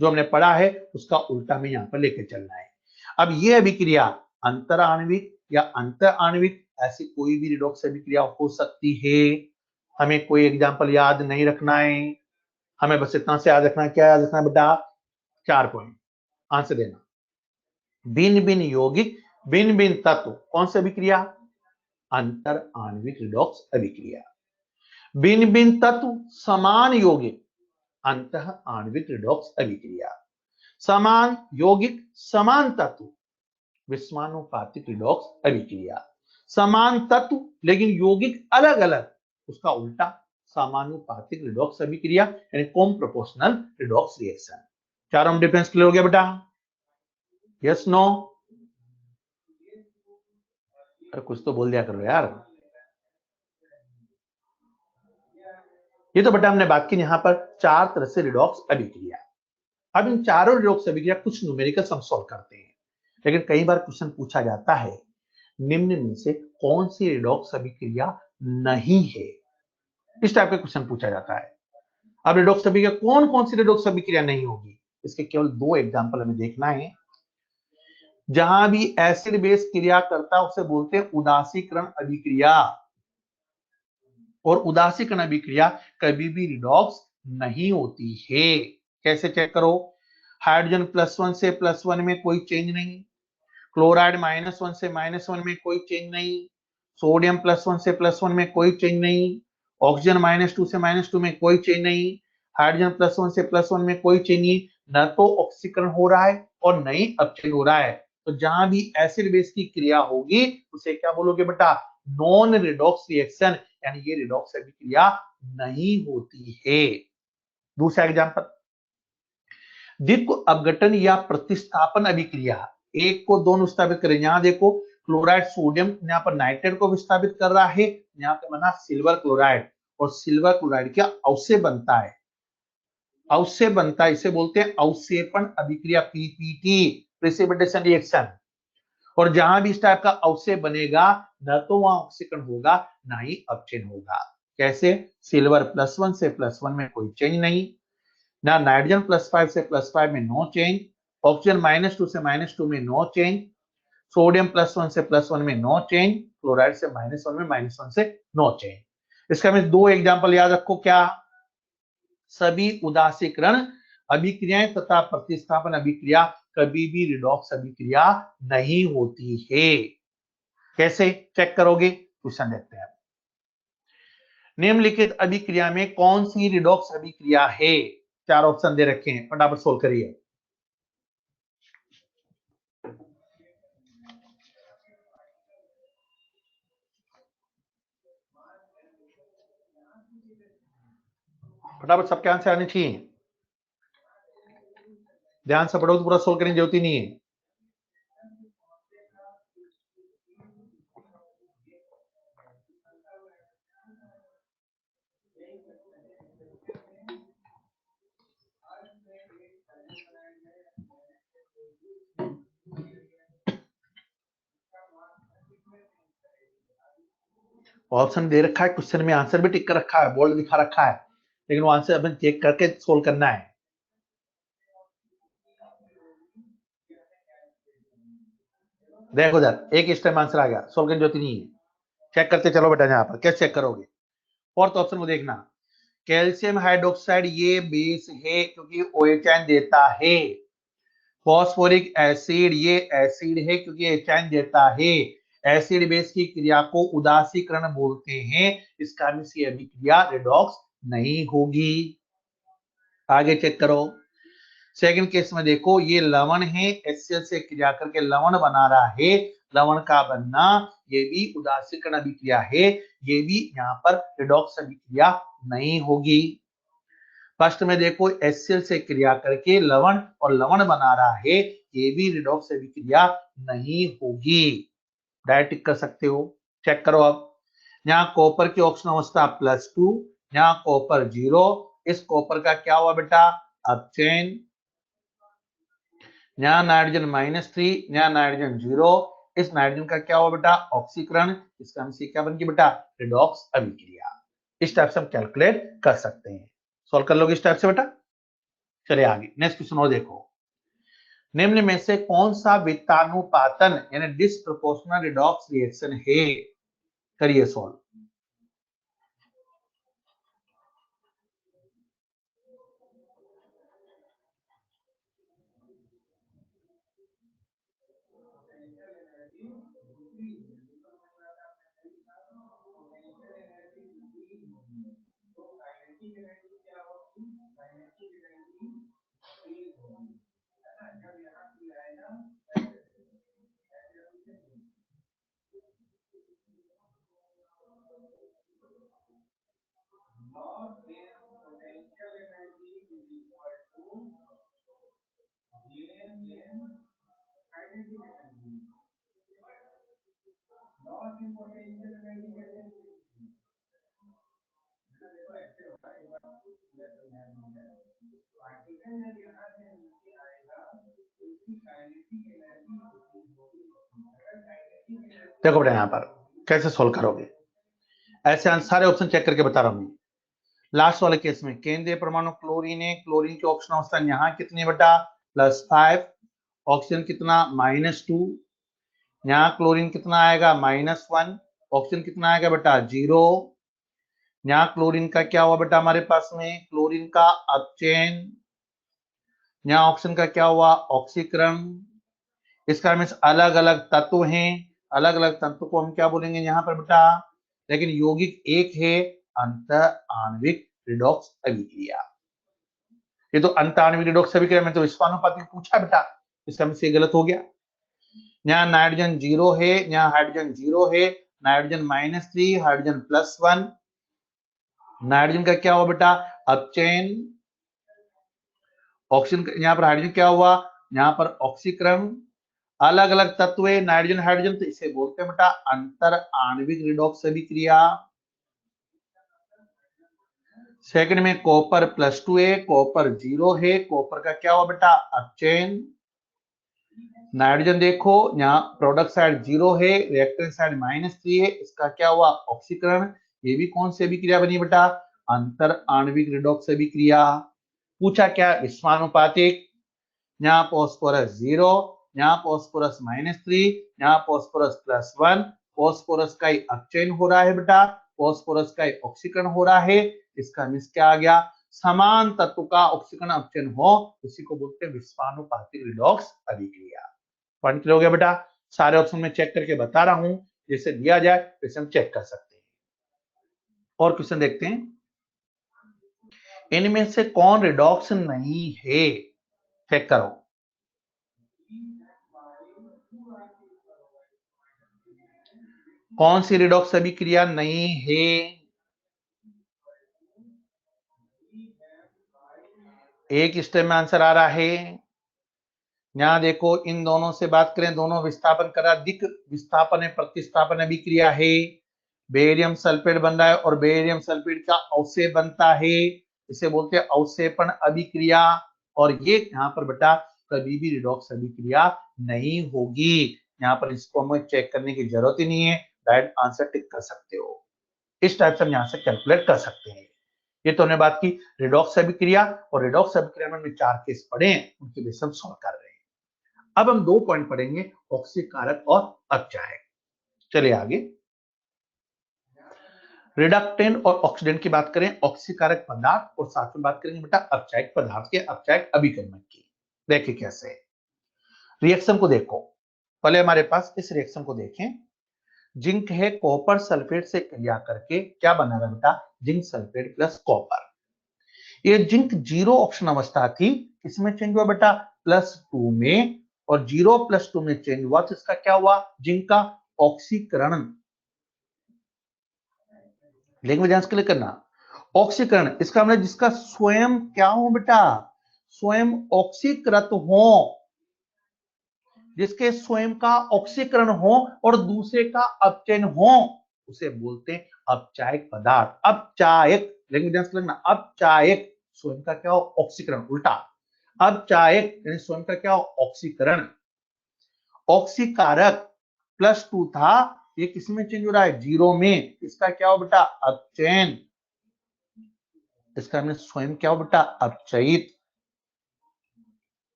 जो हमने पढ़ा है उसका उल्टा में यहां पर लेके चलना है। अब ये अभिक्रिया अंतर आणविक या अंतर आणविक, ऐसी कोई भी रिडॉक्स अभिक्रिया हो सकती है। हमें कोई एग्जांपल याद नहीं रखना है, हमें बस इतना से याद रखना है। क्या याद रखना है बेटा? 4 पॉइंट आंसर देना। भिन्न भिन्न यौगिक, भिन्न भिन्न तत्व, कौन सी अभिक्रिया? अंतर आणविक रिडॉक्स अभिक्रिया। भिन्न भिन्न तत्व, समान यौगिक, अंतः आणविक रिडॉक्स अभिक्रिया। समान यौगिक, समान तत्व, विस्मानुपातिक रिडॉक्स अभिक्रिया। समान तत्व लेकिन यौगिक अलग अलग, उसका उल्टा समानुपातिक रिडॉक्स अभिक्रिया, यानी कॉम प्रोपोर्शनल रिडॉक्स रिएक्शन। चारों डिफरेंस क्लियर हो गया बेटा? Yes no? अरे कुछ तो बोल दिया करो यार। ये तो बेटा हमने बात की यहां पर 4 तरह से रिडॉक्स अभिक्रिया। अब इन चारों रिडॉक्स अभिक्रिया कुछ न्यूमेरिकल हम सॉल्व करते हैं, लेकिन कई बार क्वेश्चन पूछा जाता है निम्न में से कौन सी रिडॉक्स अभिक्रिया नहीं है, इस टाइप का क्वेश्चन पूछा जाता है। अब रिडॉक्स अभिक्रिया कौन कौन सी रिडॉक्स अभिक्रिया नहीं होगी, इसके केवल 2 एग्जांपल हमें देखना है। जहां भी एसिड बेस क्रिया करता है उसे बोलते हैं उदासीकरण अभिक्रिया, और उदासीकरण अभिक्रिया कभी भी रिडॉक्स नहीं होती है। कैसे चेक करो? हाइड्रोजन +1 से +1 में कोई चेंज नहीं, क्लोराइड -1 से -1 में कोई चेंज नहीं, सोडियम +1 से +1 में कोई चेंज नहीं, ऑक्सीजन -2 से -2 में कोई चेंज नहीं, हाइड्रोजन +1 से +1 में कोई चेंज नहीं। न तो ऑक्सीकरण हो रहा है और न ही अपचयन हो रहा है, तो जहां भी एसिड बेस की क्रिया होगी उसे क्या बोलोगे बेटा, नॉन रिडॉक्स रिएक्शन, यानी ये रिडॉक्स अभिक्रिया नहीं होती है। दूसरा एग्जांपल, द्वित्व अपघटन या प्रतिस्थापन अभिक्रिया, एक को दोनों विस्थापित करें। यहां देखो क्लोराइड सोडियम यहाँ पर नाइट्रेट को विस्थापित कर रहा है, यहाँ पे बना सिल्वर क्लोराइड, और सिल्वर क्लोराइड क्या अवशेष बनता है, अवशेष बनता है, इसे बोलते हैं अवक्षेपण अभिक्रिया, पीपीटी, प्रेसिपिटेशन रिएक्शन। और जहां भी इस टाइप का अवशेष बनेगा न तो वहां ऑक्सीकरण होगा ना ही अपचयन होगा। कैसे, सिल्वर +1 से +1 में कोई चेंज नहीं, ना नाइट्रोजन +5 से +5 में नो चेंज, ऑक्सीजन -2 से -2 में नो चेंज, सोडियम +1 से +1 में नो चेंज, क्लोराइड से -1 में -1 से नो चेंज। इसका मैं दो एग्जांपल याद रखो, क्या, सभी उदासीकरण अभिक्रियाएं तथा प्रतिस्थापन अभिक्रिया कभी भी रिडॉक्स अभिक्रिया नहीं होती है। कैसे चेक करोगे, क्वेश्चन देखते हैं। निम्नलिखित अभिक्रिया में कौन सी रिडॉक्स अभिक्रिया है, चार ऑप्शन दे रखे हैं, फटाफट सोल्व करिए। फटाफट सबके आंसर आने चाहिए, ध्यान से पढ़ो तो पूरा सोल्व करने की जरूरत ही नहीं है। ऑप्शन दे रखा है, क्वेश्चन में आंसर भी टिक कर रखा है, बोल्ड दिखा रखा है, लेकिन वो आंसर अपन चेक करके सोल्व करना है। देखो जरा, एक इस टाइम आंसर आ गया, सोल्व करने की जरूरत नहीं है, चेक करते चलो बेटा। यहाँ पर कैसे चेक करोगे, फोर्थ ऑप्शन को देखना, कैल्शियम हाइड्रोक्साइड ये बेस है क्योंकि OH देता है, फॉस्फोरिक एसिड ये एसिड है क्योंकि एचाइन देता है, एसिड बेस की क्रिया को उदासीकरण बोलते हैं, इस कारण से अभिक्रिया रिडॉक्स नहीं होगी। आगे चेक करो, सेकंड केस में देखो, ये लवण है, HCl से क्रिया करके लवण बना रहा है, लवण का बनना ये भी उदासीकरण अभिक्रिया है, ये भी यहाँ पर रिडॉक्स अभिक्रिया नहीं होगी। फर्स्ट में देखो HCl से क्रिया करके लवण और लवण बना रहा है, ये भी रिडॉक्स अभिक्रिया नहीं होगी, डायरेक्ट टिक कर सकते हो। चेक करो अब, यहाँ कॉपर की ऑक्सीजन अवस्था +2, यहाँ कॉपर 0, इस कॉपर का क्या हुआ बेटा, अपचयन, यहाँ नाइट्रोजन -3, यहाँ नाइट्रोजन 0, इस नाइट्रोजन का क्या हुआ बेटा, ऑक्सीकरण, इसका आंसर क्या बन गया बेटा, रिडॉक्स अभिक्रिया। इस टाइप से हम कैलकुलेट कर सकते हैं, सॉल्व कर लोगे इस टाइप से बेटा। चलिए आगे नेक्स्ट क्वेश्चन और देखो, निम्न में से कौन सा वित्तानुपातन यानी डिस्प्रोपोर्शनल रिडॉक्स रिएक्शन है, करिए सॉल्व। देखो बेटा यहाँ पर कैसे सोल्व करोगे, ऐसे सारे ऑप्शन चेक करके बता रहा हूं। लास्ट वाले केस में केंद्रीय परमाणु क्लोरीन है, क्लोरीन की ऑक्सीजन अवस्था यहाँ कितनी बेटा, +5, ऑक्सीजन कितना -2, यहाँ क्लोरीन कितना आएगा -1, ऑक्सीजन कितना आएगा बेटा 0, यहाँ क्लोरीन का क्या हुआ बेटा हमारे पास में, क्लोरीन का अपचयन, यहाँ ऑक्सीजन का क्या हुआ, ऑक्सीकरण, इसका मीन्स अलग अलग तत्व हैं, अलग अलग तत्व को हम क्या बोलेंगे यहाँ पर बेटा, लेकिन यौगिक एक है, अंत आणविक रिडॉक्स अभिक्रिया। ये तो अंत आणविक रिडॉक्स अभिक्रिया में तो विश्वानुपाती पूछा बेटा, इसका मीन्स ये गलत हो गया। यहाँ नाइट्रोजन 0 है, यहाँ हाइड्रोजन 0 है, नाइट्रोजन -3, हाइड्रोजन +1। नाइट्रोजन का क्या हुआ बेटा? अपचयन। ऑक्सीजन, यहाँ पर हाइड्रोजन क्या हुआ? यहाँ पर ऑक्सीकरण। अलग अलग तत्व है नाइट्रोजन हाइड्रोजन, तो इसे बोलते हैं बेटा अंतर आणविक रिडॉक्स अभिक्रिया। सेकंड में कॉपर +2 है, कॉपर 0 है, कॉपर का क्या हुआ बेटा? अपचयन। नाइट्रोजन देखो यहाँ प्रोडक्ट साइड 0 है, रिएक्टेंट साइड -3 है, इसका क्या हुआ? ऑक्सीकरण। ये भी कौन सी अभिक्रिया बनी बेटा? अंतर आणविक रिडॉक्स अभिक्रिया। पूछा क्या? विस्मानुपातिक। यहाँ फॉस्फोरस 0, यहाँ फॉस्फोरस -3, यहाँ फॉस्फोरस +1। फॉस्फोरस का ही अपचयन हो रहा है बेटा, फॉस्फोरस का ही ऑक्सीकरण हो रहा है। इसका मीन्स क्या आ गया? समान तत्व का ऑक्सीकरण अपचयन हो, उसी को बोलते हैं विस्मानुपातिक रिडॉक्स अभिक्रिया। पॉइंट क्लियर हो गया बेटा? सारे ऑप्शन में चेक करके बता रहा हूं, जैसे दिया जाए वैसे हम चेक कर सकते हैं। और क्वेश्चन देखते हैं, इनमें से कौन रिडॉक्स नहीं है? चेक करो। कौन सी रिडॉक्स अभिक्रिया नहीं है? एक स्टेप में आंसर आ रहा है। यहां देखो, इन दोनों से बात करें, दोनों विस्थापन करा, दिक विस्थापन है, प्रतिस्थापन अभिक्रिया है। बेरियम सल्फेट बन रहा है और बेरियम सल्फेट का अवक्षेप बनता है, इसे बोलते हैं अवक्षेपण अभिक्रिया। और ये यहाँ पर बेटा कभी भी रिडॉक्स अभिक्रिया नहीं होगी। यहाँ पर इसको हमें चेक करने की जरूरत ही नहीं है, डायरेक्ट आंसर टिक कर सकते हो। इस टाइप से हम यहाँ से कैलकुलेट कर सकते हैं। ये तो हमने बात की रिडॉक्स अभिक्रिया, और रिडॉक्स अभिक्रिया में 4 केस पढ़े हैं, उनके बेस हम सॉल्व कर रहे हैं। अब हम 2 पॉइंट पढ़ेंगे, ऑक्सीकारक और अपचायक। चलिए आगे। रिडक्टेंट और ऑक्सीडेंट की बात करें, ऑक्सीकारक पदार्थ, और साथ में बात करेंगे बेटा अपचायक पदार्थ के, अपचायक अभिकर्मक की। देखिए कैसे रिएक्शन को देखो। पहले हमारे पास इस रिएक्शन को देखें। जिंक है, कॉपर सल्फेट से क्रिया करके क्या बना रहा बेटा? Zinc sulphate plus copper. ये जिंक 0 ऑक्सीजन अवस्था थी, इसमें चेंज हुआ बेटा +2 में, और 0 + 2 में चेंज हुआ तो इसका क्या हुआ? जिंक का ऑक्सीकरण। लैंग्वेज ध्यान से करना, ऑक्सीकरण, इसका मतलब जिसका स्वयं क्या हो बेटा? स्वयं ऑक्सीकृत हो, जिसके स्वयं का ऑक्सीकरण हो और दूसरे का अपचयन हो, उसे बोलते हैं अपचायक पदार्थ। अपचायक, लैंग्वेज ध्यान से लगना, अपचायक स्वयं का क्या हो? ऑक्सीकरण। उल्टा अपचायक यानी स्वयं का क्या हो? ऑक्सीकरण। ऑक्सीकारक +2 था, ये किसमें चेंज हो रहा है? 0 में, इसका क्या हो बेटा? अपचयन। इसका हमने स्वयं क्या हो बेटा? अपचयित।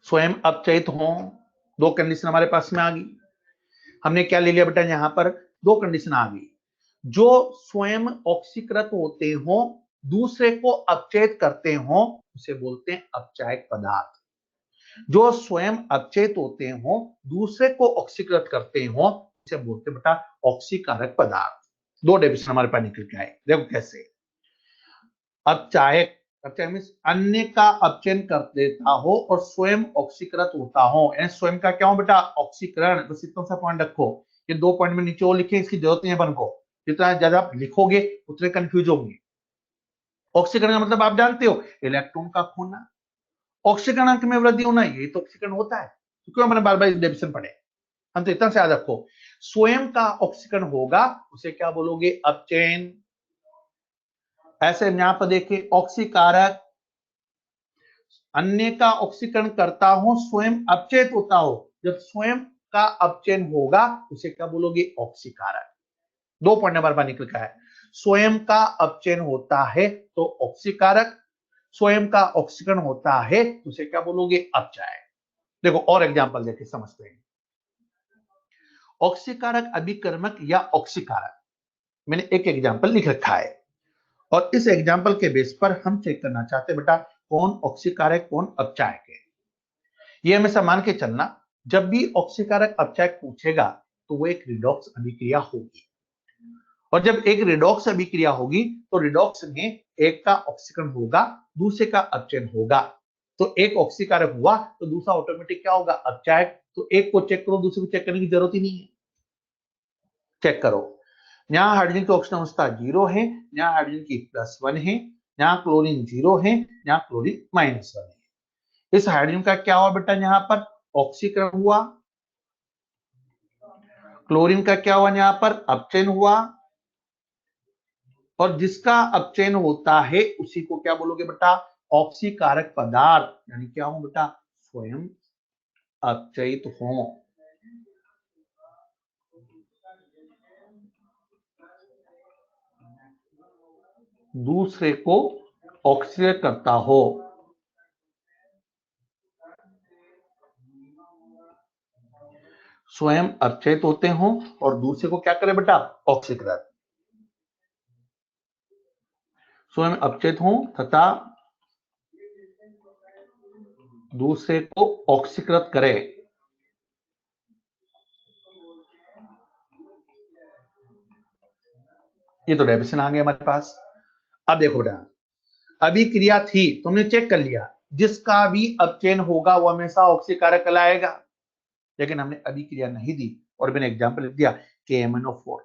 स्वयं अपचयित हो, 2 कंडीशन हमारे पास में आ गई। हमने क्या ले लिया बेटा? यहां पर 2 कंडीशन आ गई। जो स्वयं ऑक्सीकृत होते हो, दूसरे को अपचयित करते हो, उसे बोलते हैं अपचायक पदार्थ। जो स्वयं अपचयित होते हो, दूसरे को ऑक्सीकृत करते हो, उसे बोलते हैं बेटा ऑक्सीकारक पदार्थ। 2 डेफिनेशन हमारे पास निकल के आए। देखो कैसे। अपचायक, अपचायक मींस अन्य का अपचयन कर देता हो और स्वयं ऑक्सीकृत होता हो। स्वयं का क्या हो बेटा? ऑक्सीकरण। बस इतना सा पॉइंट रखो, ये 2 पॉइंट में नीचे और लिखे, इसकी जरूरत नहीं है अपन को। जितना ज्यादा आप लिखोगे उतने कंफ्यूज होंगे। ऑक्सीकरण का मतलब आप जानते हो, इलेक्ट्रॉन का खोना, ऑक्सीकरण अंक में वृद्धि होना, ये तो ऑक्सीकरण होता है। तो क्यों मैंने बार बार डेफिनेशन पढ़े? हम तो इतना से याद रखो, स्वयं का ऑक्सीकरण होगा उसे क्या बोलोगे? अपचयन। ऐसे यहां पर देखिए, ऑक्सीकारक, अन्य का ऑक्सीकरण करता हो, स्वयं अपचयित होता हो, जब स्वयं का अपचयन होगा उसे क्या बोलोगे? ऑक्सीकारक। 2 पॉइंट हमारे पास निकल का है। स्वयं का अपचयन होता है तो ऑक्सीकारक, स्वयं का ऑक्सीकरण होता है तो उसे क्या बोलोगे? अपचायक। देखो और एग्जांपल देखे समझते हैं। ऑक्सीकारक अभिकर्मक या ऑक्सीकारक, मैंने एक एग्जांपल लिख रखा है, और इस एग्जांपल के बेस पर हम चेक करना चाहते हैं बेटा कौन ऑक्सीकारक कौन अपचायक है। ये हमेशा मान के चलना, जब भी ऑक्सीकारक अपचायक पूछेगा तो वो एक रिडॉक्स अभिक्रिया होगी, और जब एक रिडॉक्स अभिक्रिया होगी तो रिडॉक्स में एक का ऑक्सीकरण होगा, दूसरे का अपचयन होगा। तो एक ऑक्सीकारक हुआ तो दूसरा ऑटोमेटिक क्या होगा, अपचायक। तो एक को चेक करो, दूसरे को चेक करने की जरूरत ही नहीं है। चेक करो, यहाँ हाइड्रोजन की ऑक्सीजन अवस्था 0 है, यहाँ हाइड्रोजन की +1 है, यहाँ क्लोरीन 0 है, यहाँ क्लोरीन -1 है। इस हाइड्रोजन का क्या हुआ बेटा, यहाँ पर ऑक्सीकरण हुआ। क्लोरीन का क्या हुआ, यहाँ पर अपचयन हुआ। और जिसका अपचयन होता है उसी को क्या बोलोगे बेटा, ऑक्सीकारक पदार्थ, यानी क्या हो बेटा, स्वयं अपचयित हो। दूसरे को ऑक्सीडेट करता हो। स्वयं अपचयित होते हो और दूसरे को क्या करे बेटा, ऑक्सीकृत। स्वयं अपचयित हो तथा दूसरे को ऑक्सीकृत करे। ये तो डेफिनेशन आ गया हमारे पास। अब देखो बेटा, अभिक्रिया थी, तुमने चेक कर लिया, जिसका भी अपचयन होगा वो हमेशा ऑक्सीकारक कहलाएगा। लेकिन हमने अभिक्रिया नहीं दी और मैंने एग्जांपल लिख दिया KMnO4,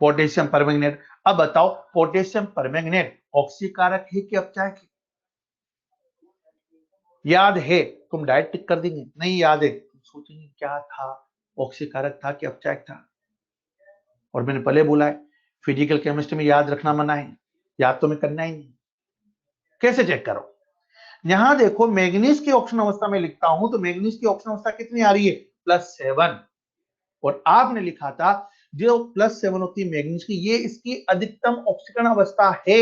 पोटेशियम परमैंगनेट। अब बताओ, पोटेशियम परमैंगनेट ऑक्सीकारक है कि अपचायक है? याद है? तुम डायरेक्ट टिक कर देंगे, नहीं याद है तुम सोचेंगे क्या था, ऑक्सीकारक था कि अपचायक था। और मैंने पहले बोला है, फिजिकल केमिस्ट्री में याद रखना मना है, याद तो मैं करना ही नहीं। कैसे चेक करो, यहां देखो मैग्नीज की ऑक्सीजन अवस्था में लिखता हूं तो मैग्नीज की ऑक्सीजन अवस्था कितनी आ रही है, +7। और आपने लिखा था जो +7 होती है मैग्नीज की, ये इसकी अधिकतम ऑक्सीकरण अवस्था है।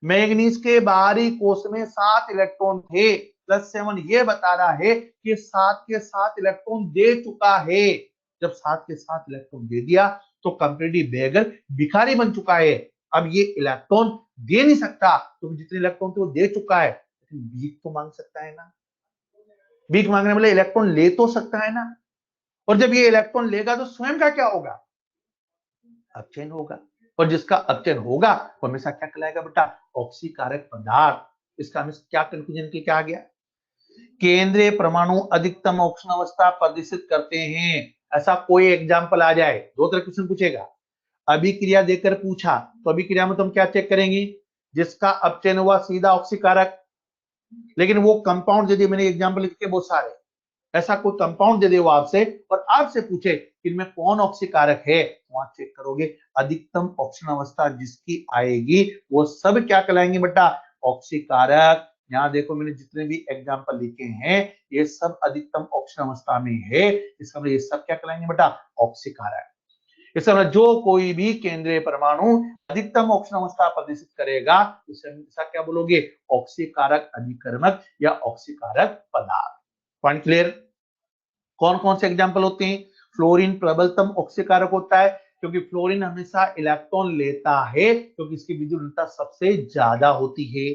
मैग्नीज के बाहरी कोश में 7 इलेक्ट्रॉन थे, +7 ये बता रहा है कि 7 के 7 इलेक्ट्रॉन दे चुका है। जब 7 के 7 इलेक्ट्रॉन दे दिया तो कंपेरेटिव बेगर भिखारी बन चुका है। अब ये इलेक्ट्रॉन दे नहीं सकता, तो जितने इलेक्ट्रॉन थे वो दे चुका है, लेकिन भीख तो मांग सकता है ना। भीख मांगने वाले इलेक्ट्रॉन ले तो सकता है ना। और जब ये इलेक्ट्रॉन लेगा तो स्वयं का क्या होगा, अपचयन होगा। और जिसका अपचयन होगा वो हमेशा क्या कहलाएगा बेटा, ऑक्सीकारक पदार्थ। इसका हमें क्या कंक्लूजन के क्या आ गया, केंद्रीय परमाणु अधिकतम ऑक्सीजन अवस्था प्रदर्शित करते हैं। ऐसा कोई एग्जाम्पल आ जाए, दो तरह क्वेश्चन पूछेगा, अभिक्रिया देकर पूछा तो अभिक्रिया में तुम क्या चेक करेंगे, जिसका अपचयन हुआ सीधा ऑक्सीकारक। लेकिन वो कंपाउंड यदि मैंने एग्जाम्पल लिखे बहुत सारे, ऐसा कोई कंपाउंड दे दे वो आपसे और आपसे पूछे इनमें कौन ऑक्सीकारक है, वहां चेक करोगे अधिकतम ऑक्सीजन अवस्था जिसकी आएगी वो सब क्या कहलाएंगे बेटा, ऑक्सीकारक। यहाँ देखो मैंने जितने भी एग्जाम्पल लिखे हैं ये सब अधिकतम ऑक्सीजन अवस्था में है, इसका मतलब ये सब क्या कहलाएंगे बेटा, ऑक्सीकारक। इसका मतलब जो कोई भी केंद्रीय परमाणु अधिकतम ऑक्सीजन अवस्था प्रदर्शित करेगा उसे हमेशा क्या बोलोगे, ऑक्सीकारक अधिकर्मक या ऑक्सीकारक पदार्थ। Point clear. कौन कौन से एग्जाम्पल होते हैं, फ्लोरीन प्रबलतम ऑक्सीकारक होता है क्योंकि फ्लोरीन हमेशा इलेक्ट्रॉन लेता है, क्योंकि इसकी विद्युत सबसे ज्यादा होती है।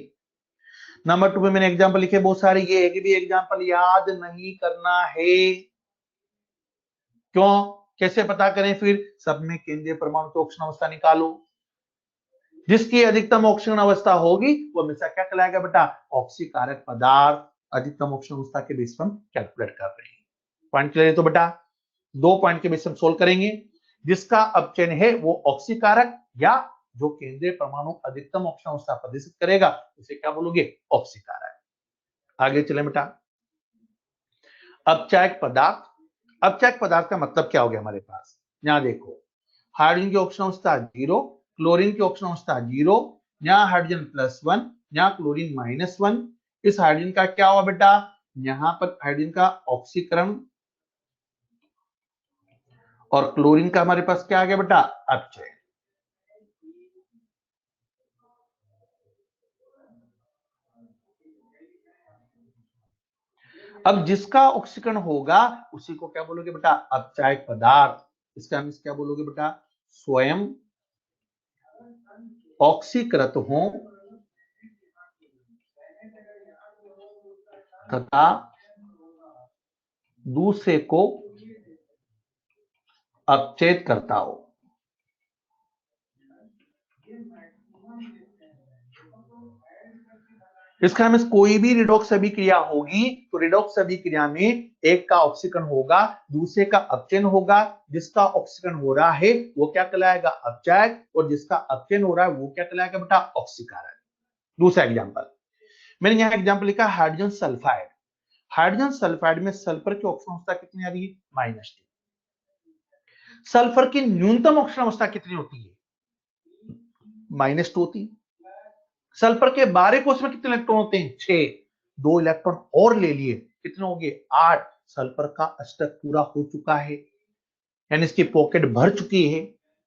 नंबर 2 में मैंने एग्जाम्पल लिखे बहुत सारे, ये एक भी एग्जाम्पल याद नहीं करना है। क्यों, कैसे पता करें, फिर सब में केंद्रीय परमाणु की ऑक्सीजन अवस्था निकालो, जिसकी अधिकतम ऑक्सीजन अवस्था होगी वो हमेशा क्या कहलाएगा बेटा, ऑक्सीकारक पदार्थ। अधिकतम ऑक्सीजन अवस्था के बेस पर हम कैलकुलेट कर रहे हैं। पॉइंट क्लियर है? तो बेटा दो पॉइंट के बेस हम सोल्व करेंगे, जिसका अपचयन है वो ऑक्सीकारक, या जो केंद्रीय परमाणु अधिकतम ऑक्सीजन अवस्था प्रदर्शित करेगा उसे क्या बोलोगे, ऑक्सीकारक। आगे चले बेटा, अपचायक पदार्थ। अपचायक पदार्थ का मतलब क्या हो गया हमारे पास, यहां देखो हाइड्रोजन की ऑक्सीजन अवस्था 0, क्लोरीन की ऑक्सीजन अवस्था 0, यहाँ हाइड्रोजन +1, यहाँ क्लोरीन -1। इस हाइड्रोजन का क्या हुआ बेटा, यहाँ पर हाइड्रोजन का ऑक्सीकरण और क्लोरीन का हमारे पास क्या आ गया बेटा, अपचयन। अब जिसका ऑक्सीकरण होगा उसी को क्या बोलोगे बेटा, अपचायक पदार्थ। इसका हम क्या बोलोगे बेटा, स्वयं ऑक्सीकृत हो तथा दूसरे को अपचयित करता हो। इसका नाम कोई भी रिडॉक्स अभिक्रिया होगी तो रिडॉक्स अभिक्रिया में एक का ऑक्सीकरण होगा, दूसरे का अपचयन होगा। जिसका ऑक्सीकरण हो रहा है वो क्या कहलाएगा? अपचायक, और जिसका अपचयन हो रहा है वो क्या कहलाएगा बेटा? ऑक्सीकारक। दूसरा एग्जांपल, मैंने यहाँ एग्जांपल लिखा हाइड्रोजन सल्फाइड। हाइड्रोजन सल्फाइड में सल्फर की ऑक्सीजन अवस्था कितनी आ रही है? -3। सल्फर की न्यूनतम ऑक्सीजन अवस्था कितनी होती है? -2 होती है। सल्फर के बारह कोष में कितने इलेक्ट्रॉन होते हैं? 6। 2 इलेक्ट्रॉन और ले लिए, कितने हो गए? 8। सल्फर का अष्टक पूरा हो चुका है, यानी इसकी पॉकेट भर चुकी है।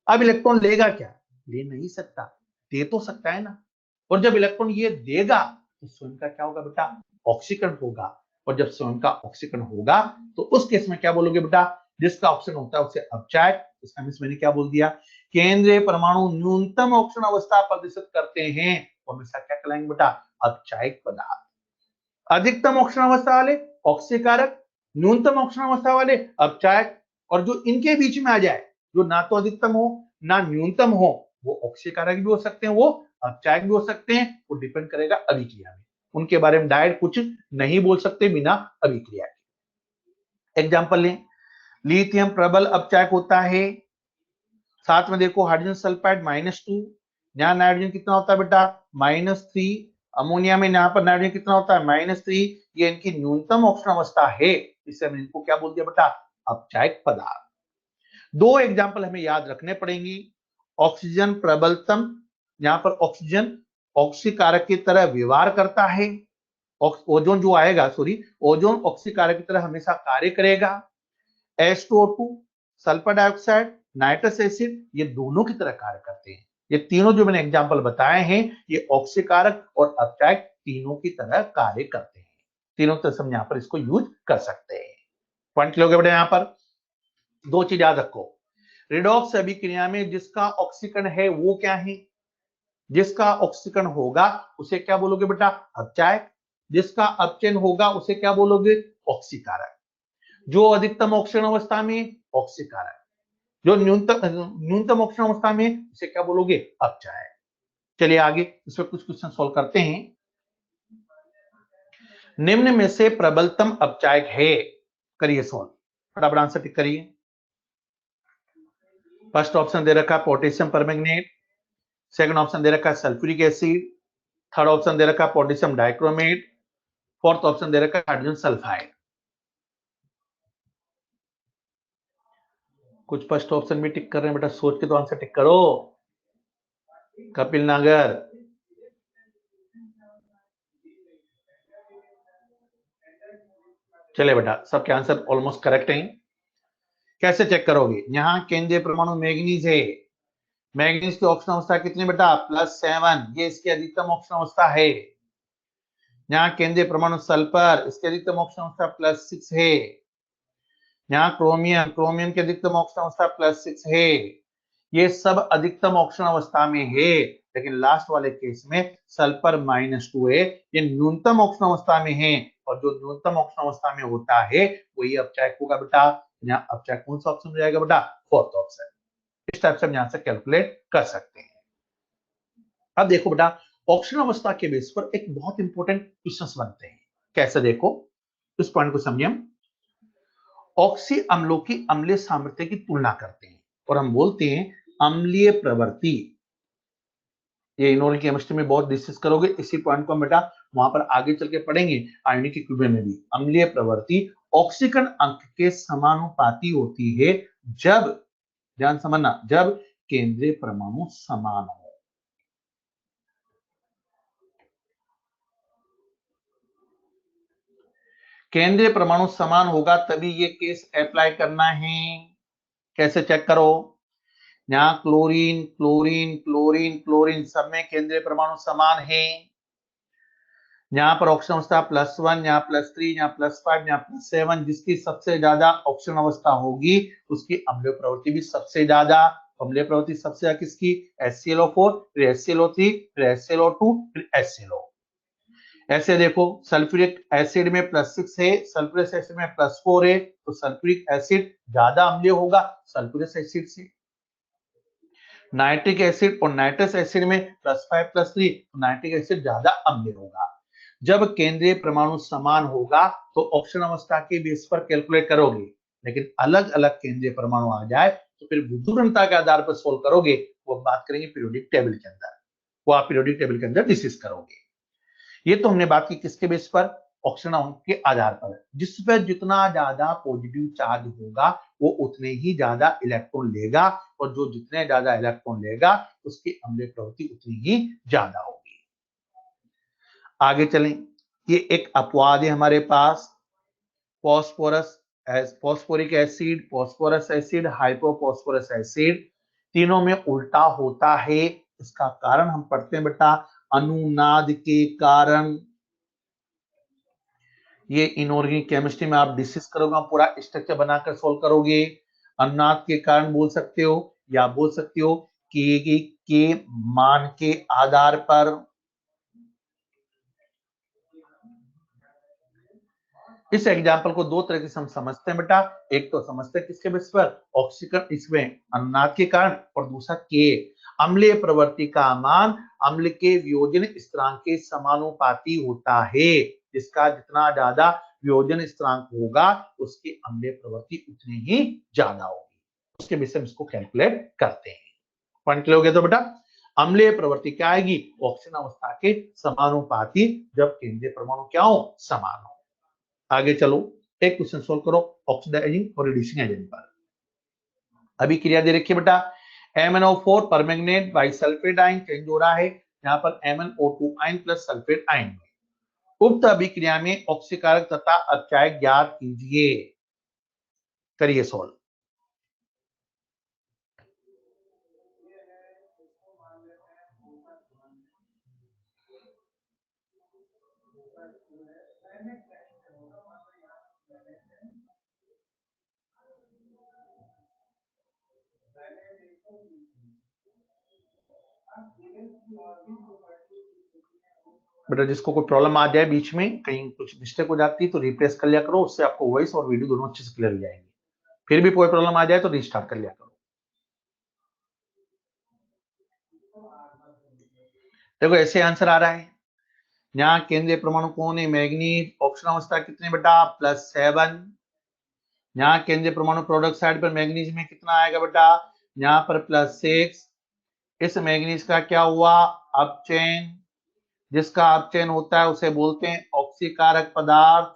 अब इलेक्ट्रॉन लेगा क्या? ले नहीं सकता, दे तो सकता है ना। और जब इलेक्ट्रॉन ये देगा तो स्वयं का क्या होगा बेटा? ऑक्सीकरण होगा। और जब स्वयं का ऑक्सीकरण होगा तो उस केस में क्या बोलोगे बेटा? जिसका ऑक्सीकरण होता है उसे अपचायक। इसका मींस मैंने क्या बोल दिया? केंद्रीय परमाणु न्यूनतम ऑक्सीजन अवस्था प्रदर्शित करते हैं वो हमेशा क्या कहलाएंगे बेटा? अपचायक पदार्थ। अधिकतम ऑक्सीजन अवस्था वाले ऑक्सीकारक, न्यूनतम ऑक्सीजन अवस्था वाले अपचायक, और जो इनके बीच में आ जाए, जो ना तो अधिकतम हो ना न्यूनतम हो, वो ऑक्सीकारक भी हो सकते हैं, वो अपचायक भी हो सकते हैं। वो डिपेंड करेगा अभिक्रिया में। उनके बारे में डायरेक्ट कुछ नहीं बोल सकते बिना अभिक्रिया के। एग्जाम्पल लें, लिथियम प्रबल अपचायक होता है। साथ में देखो हाइड्रोजन सल्फाइड -2, यहाँ नाइट्रोजन कितना होता है बेटा? -3। अमोनिया में यहाँ पर नाइट्रोजन कितना होता है? -3। ये इनकी न्यूनतम ऑक्सीजन अवस्था है, इससे हमने इनको क्या बोल दिया बेटा? अपचायक पदार्थ। 2 एग्जाम्पल हमें याद रखने पड़ेंगे। ऑक्सीजन प्रबलतम, यहाँ पर ऑक्सीजन ऑक्सीकारक की तरह व्यवहार करता है। ओजोन जो आएगा, सॉरी, ओजोन ऑक्सीकारक की तरह हमेशा कार्य करेगा। H2O2, sulphur dioxide, nitrous acid, ये दोनों की तरह कार्य करते हैं। ये तीनों जो मैंने एग्जांपल बताए हैं ये ऑक्सीकारक और अपचायक तीनों की तरह कार्य करते हैं। तीनों तरह से हम यहाँ पर इसको यूज कर सकते हैं। पॉइंट क्लियर हो गया बेटा? यहाँ पर 2 चीज याद रखो। रिडॉक्स अभिक्रिया में जिसका ऑक्सीकरण है वो क्या है? जिसका ऑक्सीकरण होगा उसे क्या बोलोगे बेटा? अपचायक। जिसका अपचयन होगा उसे क्या बोलोगे? ऑक्सीकारक। जो अधिकतम ऑक्सीजन अवस्था में ऑक्सीकारक, जो न्यूनतम ऑक्सीजन अवस्था में उसे क्या बोलोगे? अपचायक। चलिए आगे इसमें कुछ क्वेश्चन सॉल्व करते हैं। निम्न में से प्रबलतम अपचायक है, करिए सॉल्व, फटाफट आंसर टिक करिए। फर्स्ट ऑप्शन दे रखा है पोटेशियम परमैंगनेट, सेकंड ऑप्शन दे रखा है सल्फ्यूरिक एसिड, थर्ड ऑप्शन दे रखा है पोटेशियम डाइक्रोमेट, फोर्थ ऑप्शन दे रखा है हाइड्रोजन सल्फाइड। कुछ फर्स्ट ऑप्शन भी टिक कर रहे हैं बेटा, सोच के तो आंसर टिक करो। कपिल नागर, चले बेटा, सबके आंसर ऑलमोस्ट करेक्ट हैं। कैसे चेक करोगे? यहाँ केंद्रीय परमाणु मैग्नीज है, मैग्नीज की ऑक्सीजन अवस्था कितनी बेटा? +7, ये इसकी अधिकतम ऑक्सीजन अवस्था है। यहाँ केंद्रीय परमाणु सल्फर, इसकी अधिकतम ऑक्सीजन अवस्था +6 है। यहाँ क्रोमियम, क्रोमियम की अधिकतम ऑक्सीजन अवस्था +6 है। ये सब अधिकतम ऑक्सीजन अवस्था में है, लेकिन लास्ट वाले केस में सल्फर -2 है, ये न्यूनतम ऑक्सीजन अवस्था में है। और जो न्यूनतम ऑक्सीजन अवस्था में होता है वही अपचायक होगा बेटा। यहाँ अपचायक कौन सा ऑप्शन हो जाएगा बेटा? Fourth option. इस टाइप से हम यहाँ से कैलकुलेट कर सकते हैं। अब देखो बेटा, ऑक्सीजन अवस्था के बेस पर एक बहुत इंपॉर्टेंट क्वेश्चंस बनते हैं। कैसे? देखो इस पॉइंट को समझिए। हम ऑक्सी अम्लों की अम्लीय सामर्थ्य की तुलना करते हैं और हम बोलते हैं अम्लीय प्रवृत्ति। ये इनऑर्गेनिक केमिस्ट्री में बहुत डिस्कस करोगे, इसी पॉइंट को हम बेटा वहां पर आगे चल के पढ़ेंगे आयोनिक इक्विलिब्रियम में भी। अम्लीय प्रवृत्ति ऑक्सीकरण अंक के समानुपाती होती है जब, ध्यान समझना, जब केंद्रीय परमाणु समान हो। केंद्रीय परमाणु समान होगा तभी ये केस अप्लाई करना है। कैसे चेक करो? यहाँ क्लोरीन क्लोरीन क्लोरीन क्लोरीन सब में केंद्रीय परमाणु समान है। यहाँ पर ऑक्सीजन अवस्था +1, यहाँ +3, यहाँ +5, यहाँ +7, जिसकी सबसे ज्यादा ऑक्सीजन अवस्था होगी उसकी अम्लीय प्रवृत्ति भी सबसे ज्यादा। अम्लीय प्रवृत्ति सबसे ज्यादा किसकी? HClO4, फिर HClO3, फिर HClO2, फिर HClO। ऐसे देखो सल्फ्यूरिक एसिड में +6 है, सल्फ्यूरिक एसिड में +4 है, तो सल्फ्यूरिक एसिड ज्यादा अम्लीय होगा सल्फ्यूरिक एसिड से। नाइट्रिक एसिड और नाइट्रस एसिड में +5 +3, तो नाइट्रिक एसिड ज्यादा अम्लीय होगा। जब केंद्रीय परमाणु समान होगा तो ऑक्सीजन अवस्था के बेस पर कैलकुलेट करोगे, लेकिन अलग अलग केंद्रीय परमाणु आ जाए तो फिर विधुरता के आधार पर सोल्व करोगे। वो बात करेंगे पीरियोडिक टेबल के अंदर, वो आप पीरियोडिक टेबल के अंदर डिस्कस करोगे। ये तो हमने बात की किसके बेस पर, ऑक्सीजन अणु के आधार पर। जिस पर जितना ज्यादा पॉजिटिव चार्ज होगा वो उतने ही ज्यादा इलेक्ट्रॉन लेगा, और जो जितने ज्यादा इलेक्ट्रॉन लेगा उसकी अम्लीय प्रवृत्ति उतनी ही ज्यादा होगी। आगे चलें, ये एक अपवाद है हमारे पास, phosphorus, phosphoric acid, phosphorous acid, hypophosphorous acid, तीनों में उल्टा होता है। इसका कारण हम पढ़ते हैं बेटा, अनुनाद के कारण। ये इनऑर्गेनिक केमिस्ट्री में आप डिस्कस करोगे, पूरा स्ट्रक्चर बनाकर सोल्व करोगे। अनुनाद के कारण बोल सकते हो, या बोल सकते हो के मान के आधार पर। इस एग्जाम्पल को दो तरीके से हम समझते हैं बेटा, एक तो समझते हैं किसके बेस पर, ऑक्सीजन इसमें अनुनाद के कारण, और दूसरा के अम्लीय प्रवृत्ति का मान अम्ल के वियोजन स्थिरांक के समानुपाती होता है। जिसका जितना ज्यादा वियोजन स्थिरांक होगा उसकी अम्लीय प्रवृत्ति उतनी ही ज्यादा होगी। उसके बेस हम इसको कैलकुलेट करते हैं। पॉइंट क्लियर हो गया? तो बेटा अम्लीय प्रवृत्ति क्या आएगी, ऑक्सीजन अवस्था के समानुपाती, जब केंद्रीय परमाणु क्या हो, समान हो। आगे चलो, एक क्वेश्चन सोल्व करो ऑक्सीडाइजिंग और रिड्यूसिंग एजेंट पर। अभी क्रिया दे रखी है बेटा, MnO4 permanganate bisulphate ion change हो रहा है, यहाँ पर MnO2 ion plus sulphate ion. उक्त अभिक्रिया में ऑक्सीकारक तथा अपचायक ज्ञात कीजिए। करिए सोल्व। बेटा जिसको कोई प्रॉब्लम आ जाए बीच में, कहीं कुछ मिस्टेक हो जाती है तो रिप्लेस कर लिया करो, उससे आपको वॉइस और वीडियो दोनों अच्छे से क्लियर हो जाएंगे। फिर भी कोई प्रॉब्लम आ जाए तो रिस्टार्ट कर लिया करो। देखो ऐसे आंसर आ रहा है, यहाँ केंद्रीय परमाणु कौन है, मैग्नीज, ऑक्सीजन अवस्था कितने बेटा, +7। यहाँ केंद्रीय परमाणु प्रोडक्ट साइड पर मैग्नीज में कितना आएगा बेटा, यहाँ पर +6। इस मैग्नीज का क्या हुआ, अपचयन। जिसका अपचयन होता है उसे बोलते हैं ऑक्सीकारक पदार्थ।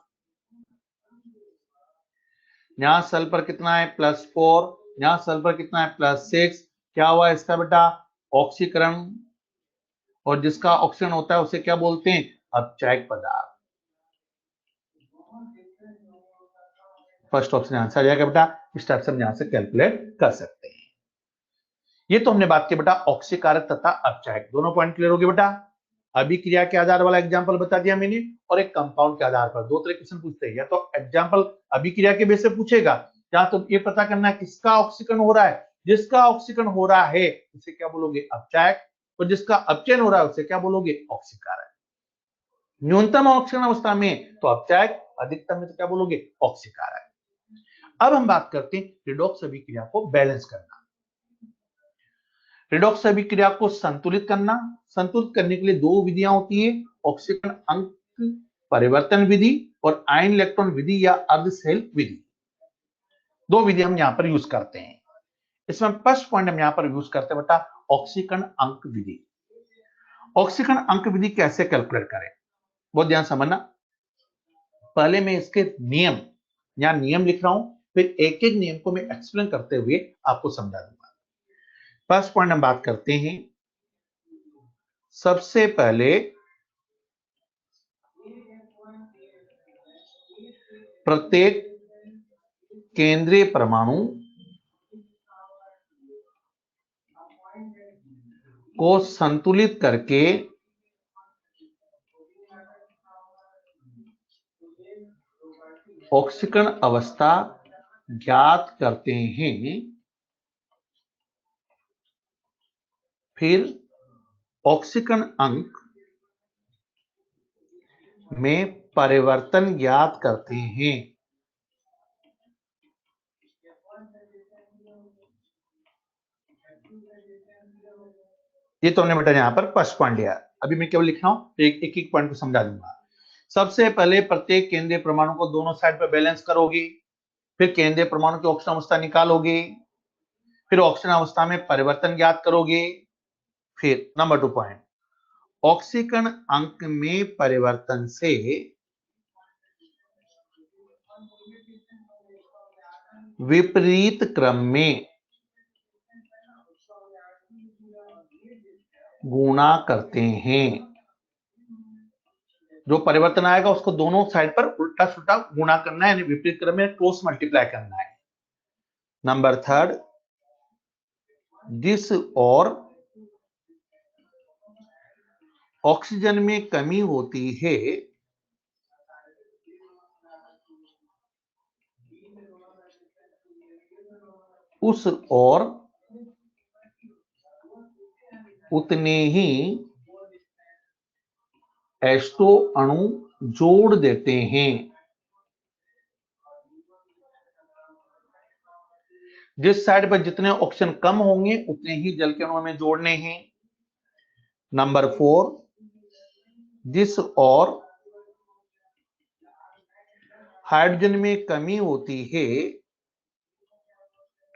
यहाँ सल्फर कितना है, +4। यहाँ सल्फर कितना है, +6। क्या हुआ इसका बेटा, ऑक्सीकरण। और जिसका ऑक्सीजन होता है उसे क्या बोलते हैं, अपचायक पदार्थ। फर्स्ट ऑप्शन आंसर आ जाएगा बेटा। इस टाइप से हम यहां से कैलकुलेट कर सकते हैं। ये तो हमने बात की बेटा ऑक्सीकारक तथा अपचायक, दोनों पॉइंट क्लियर हो गए बेटा। अभिक्रिया के आधार वाला एग्जांपल बता दिया मैंने, और एक कंपाउंड के आधार पर। दो तरह के क्वेश्चन पूछते हैं, या तो एग्जांपल अभिक्रिया के बेस पे पूछेगा, या तो ये पता करना है किसका ऑक्सीकरण हो रहा है। जिसका ऑक्सीकरण हो रहा है उसे क्या बोलोगे, अपचायक, और जिसका अपचयन हो रहा है उसे क्या बोलोगे, ऑक्सीकारक। न्यूनतम ऑक्सीकरण अवस्था में तो अपचायक, अधिकतम में तो क्या बोलोगे, ऑक्सीकारक। अब हम बात करते हैं रिडॉक्स अभिक्रिया को बैलेंस करना, रिडॉक्स अभिक्रिया को संतुलित करना। संतुलित करने के लिए दो विधियां होती है, ऑक्सीकरण अंक परिवर्तन विधि और आयन इलेक्ट्रॉन विधि या अर्धसेल विधि। दो विधि हम यहां पर यूज करते हैं। इसमें फर्स्ट पॉइंट हम यहां पर यूज करते हैं बेटा ऑक्सीकरण अंक विधि। ऑक्सीकरण अंक विधि कैसे कैलकुलेट करें, बहुत ध्यान समझना। पहले मैं इसके नियम, यहां नियम लिख रहा हूं, फिर एक एक नियम को मैं एक्सप्लेन करते हुए आपको समझा दूंगा। फर्स्ट पॉइंट हम बात करते हैं, सबसे पहले प्रत्येक केंद्रीय परमाणु को संतुलित करके ऑक्सीकरण अवस्था ज्ञात करते हैं। फिर ऑक्सीकरण अंक में परिवर्तन ज्ञात करते हैं। ये तो हमने बेटा यहां पर फर्स्ट पॉइंट लिया। अभी मैं केवल लिख रहा हूं, एक एक पॉइंट को समझा दूंगा। सबसे पहले प्रत्येक केंद्रीय परमाणु को दोनों साइड पर बैलेंस करोगे, फिर केंद्रीय परमाणु की ऑक्सीजन अवस्था निकालोगे, फिर ऑक्सीजन अवस्था में परिवर्तन ज्ञात करोगे। फिर नंबर 2 पॉइंट, ऑक्सीकरण अंक में परिवर्तन से विपरीत क्रम में गुणा करते हैं। जो परिवर्तन आएगा उसको दोनों साइड पर उल्टा सुल्टा गुणा करना है, यानी विपरीत क्रम में क्रॉस मल्टीप्लाई करना है। नंबर 3, जिस और ऑक्सीजन में कमी होती है उस और उतने ही एस्टो अणु जोड़ देते हैं। जिस साइड पर जितने ऑक्सीजन कम होंगे उतने ही जल के अणु में जोड़ने हैं। नंबर 4, जिस और हाइड्रोजन में कमी होती है,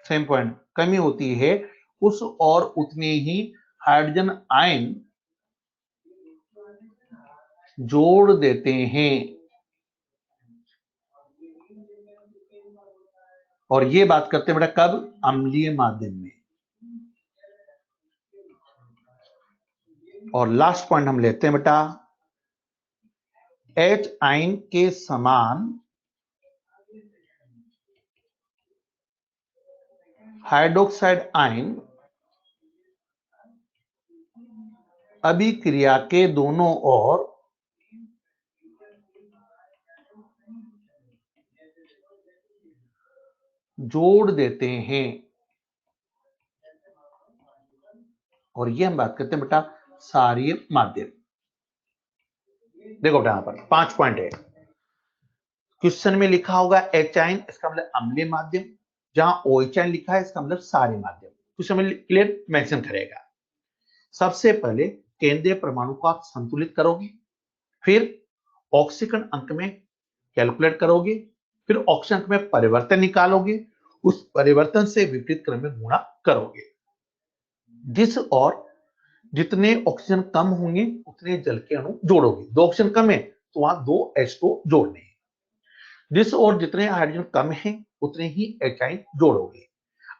सेम पॉइंट, कमी होती है, उस और उतने ही हाइड्रोजन आयन जोड़ देते हैं। और ये बात करते हैं बेटा कब? अम्लीय माध्यम में। और लास्ट पॉइंट हम लेते हैं बेटा, H आयन के समान हाइड्रोक्साइड आयन अभिक्रिया के दोनों ओर जोड़ देते हैं। और ये हम बात करते हैं बेटा क्षारीय माध्यम। देखो बेटा यहां पर 5 पॉइंट है। क्वेश्चन में लिखा होगा H आयन, इसका मतलब अम्लीय माध्यम। जहां OH आयन लिखा है इसका मतलब क्षारीय माध्यम। क्वेश्चन में क्लियर मेंशन करेगा। सबसे पहले केंद्रीय परमाणु को आप संतुलित करोगे, फिर ऑक्सीकरण अंक में कैलकुलेट करोगे, फिर ऑक्सीजन अंक में परिवर्तन निकालोगे, उस परिवर्तन से विपरीत क्रम में गुणा करोगे। जिस और जितने ऑक्सीजन कम होंगे उतने जल के अणु जोड़ोगे। 2 ऑक्सीजन कम है तो वहां 2 H2 जोड़ने हैं। जिस और जितने हाइड्रोजन कम है उतने ही H आयन जोड़ोगे।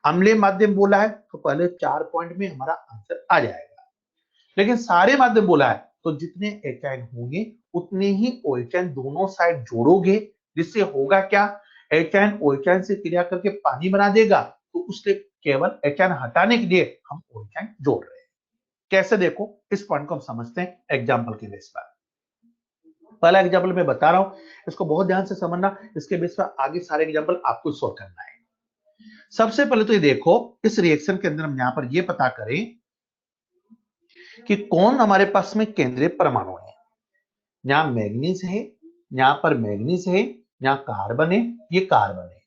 अम्लीय माध्यम बोला है तो पहले 4 पॉइंट में हमारा आंसर आ जाएगा। लेकिन सारे माध्यम बोला है तो जितने H आयन होंगे उतने ही OH आयन दोनों साइड जोड़ोगे। जिससे होगा क्या, H आयन OH आयन से क्रिया करके पानी बना देगा, तो उससे केवल H आयन हटाने के लिए हम OH आयन जोड़ रहे हैं। कैसे, देखो इस पॉइंट को हम समझते हैं एग्जाम्पल के बेस पर। पहला एग्जाम्पल मैं बता रहा हूं, इसको बहुत ध्यान से समझना, इसके बेस पर आगे सारे एग्जाम्पल आपको सॉल्व करना है। सबसे पहले तो ये देखो, इस रिएक्शन के अंदर हम यहां पर ये पता करें कि कौन हमारे पास में केंद्रीय परमाणु है। यहां मैग्नीज है, यहां पर मैग्नीज है, यहां कार्बन है, ये कार्बन है।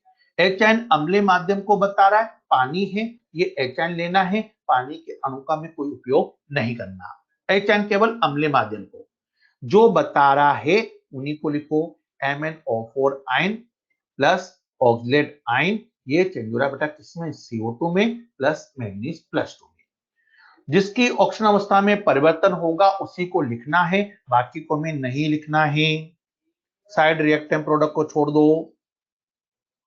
H आयन अम्लीय माध्यम को बता रहा है, पानी है, ये H आयन लेना है, पानी के अणु का में कोई उपयोग नहीं करना। H आयन केवल अम्लीय माध्यम को जो बता रहा है उन्हीं को लिखो। MnO4 ion plus oxalate ion, ये चेंज हो रहा है बेटा किसमें? CO2 में, प्लस मैग्नीज प्लस 2 में। जिसकी ऑक्सीजन अवस्था में परिवर्तन होगा उसी को लिखना है, बाकी को हमें नहीं लिखना है। साइड रिएक्टेंट प्रोडक्ट को छोड़ दो।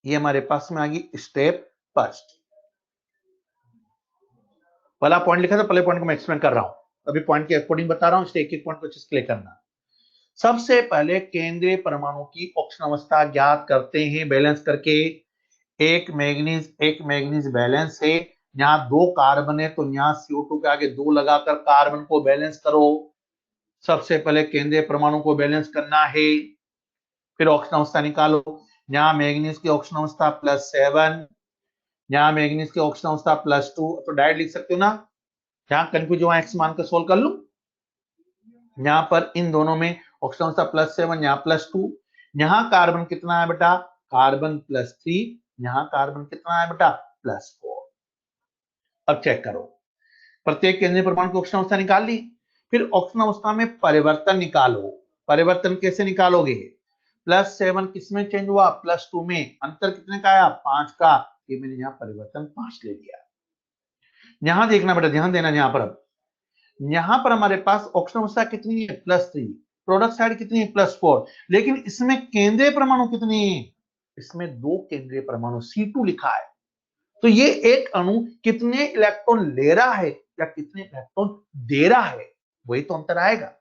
ये हमारे पास में आ गई स्टेप फर्स्ट। पहला पॉइंट लिखा था, पहले पॉइंट को मैं एक्सप्लेन कर रहा हूं, अभी पॉइंट के अकॉर्डिंग बता रहा हूं, इसलिए एक एक पॉइंट को अच्छे से क्लियर करना। सबसे पहले केंद्रीय परमाणु की ऑक्सीजन अवस्था ज्ञात करते हैं बैलेंस करके। एक मैग्नीज बैलेंस है, यहाँ 2 कार्बन है तो यहाँ CO2 के आगे 2 लगाकर कार्बन को बैलेंस करो। सबसे पहले केंद्रीय परमाणु को बैलेंस करना है, फिर ऑक्सीजन अवस्था निकालो। यहाँ मैग्नीज की ऑक्सीजन अवस्था +7, यहाँ मैग्नीज की ऑक्सीजन अवस्था +2, तो डायरेक्ट लिख सकते हो ना। यहाँ कंफ्यूज हुआ एक्स मान कर सोल्व कर लू। यहाँ पर इन दोनों में ऑक्सीजन अवस्था +7, यहाँ +2। यहाँ कार्बन कितना है बेटा? कार्बन +3, यहाँ कार्बन कितना है बेटा? +4। अब चेक करो, प्रत्येक केंद्रीय परमाणु की ऑक्सीजन अवस्था निकाल ली, फिर ऑक्सीजन अवस्था में परिवर्तन निकालो। परिवर्तन कैसे निकालोगे? +7 किसमें चेंज हुआ? +2 में। अंतर कितने का आया? 5 का। ये मैंने यहाँ परिवर्तन 5 ले लिया। यहां देखना बेटा, ध्यान देना यहां पर। अब यहां पर हमारे पास ऑक्सीजन अवस्था कितनी है? +3। प्रोडक्ट साइड कितनी है? +4। लेकिन इसमें केंद्रीय परमाणु कितनी है? इसमें 2 केंद्रीय परमाणु, C2 लिखा है। तो ये एक अणु कितने इलेक्ट्रॉन ले रहा है या कितने इलेक्ट्रॉन दे रहा है, वही तो अंतर आएगा।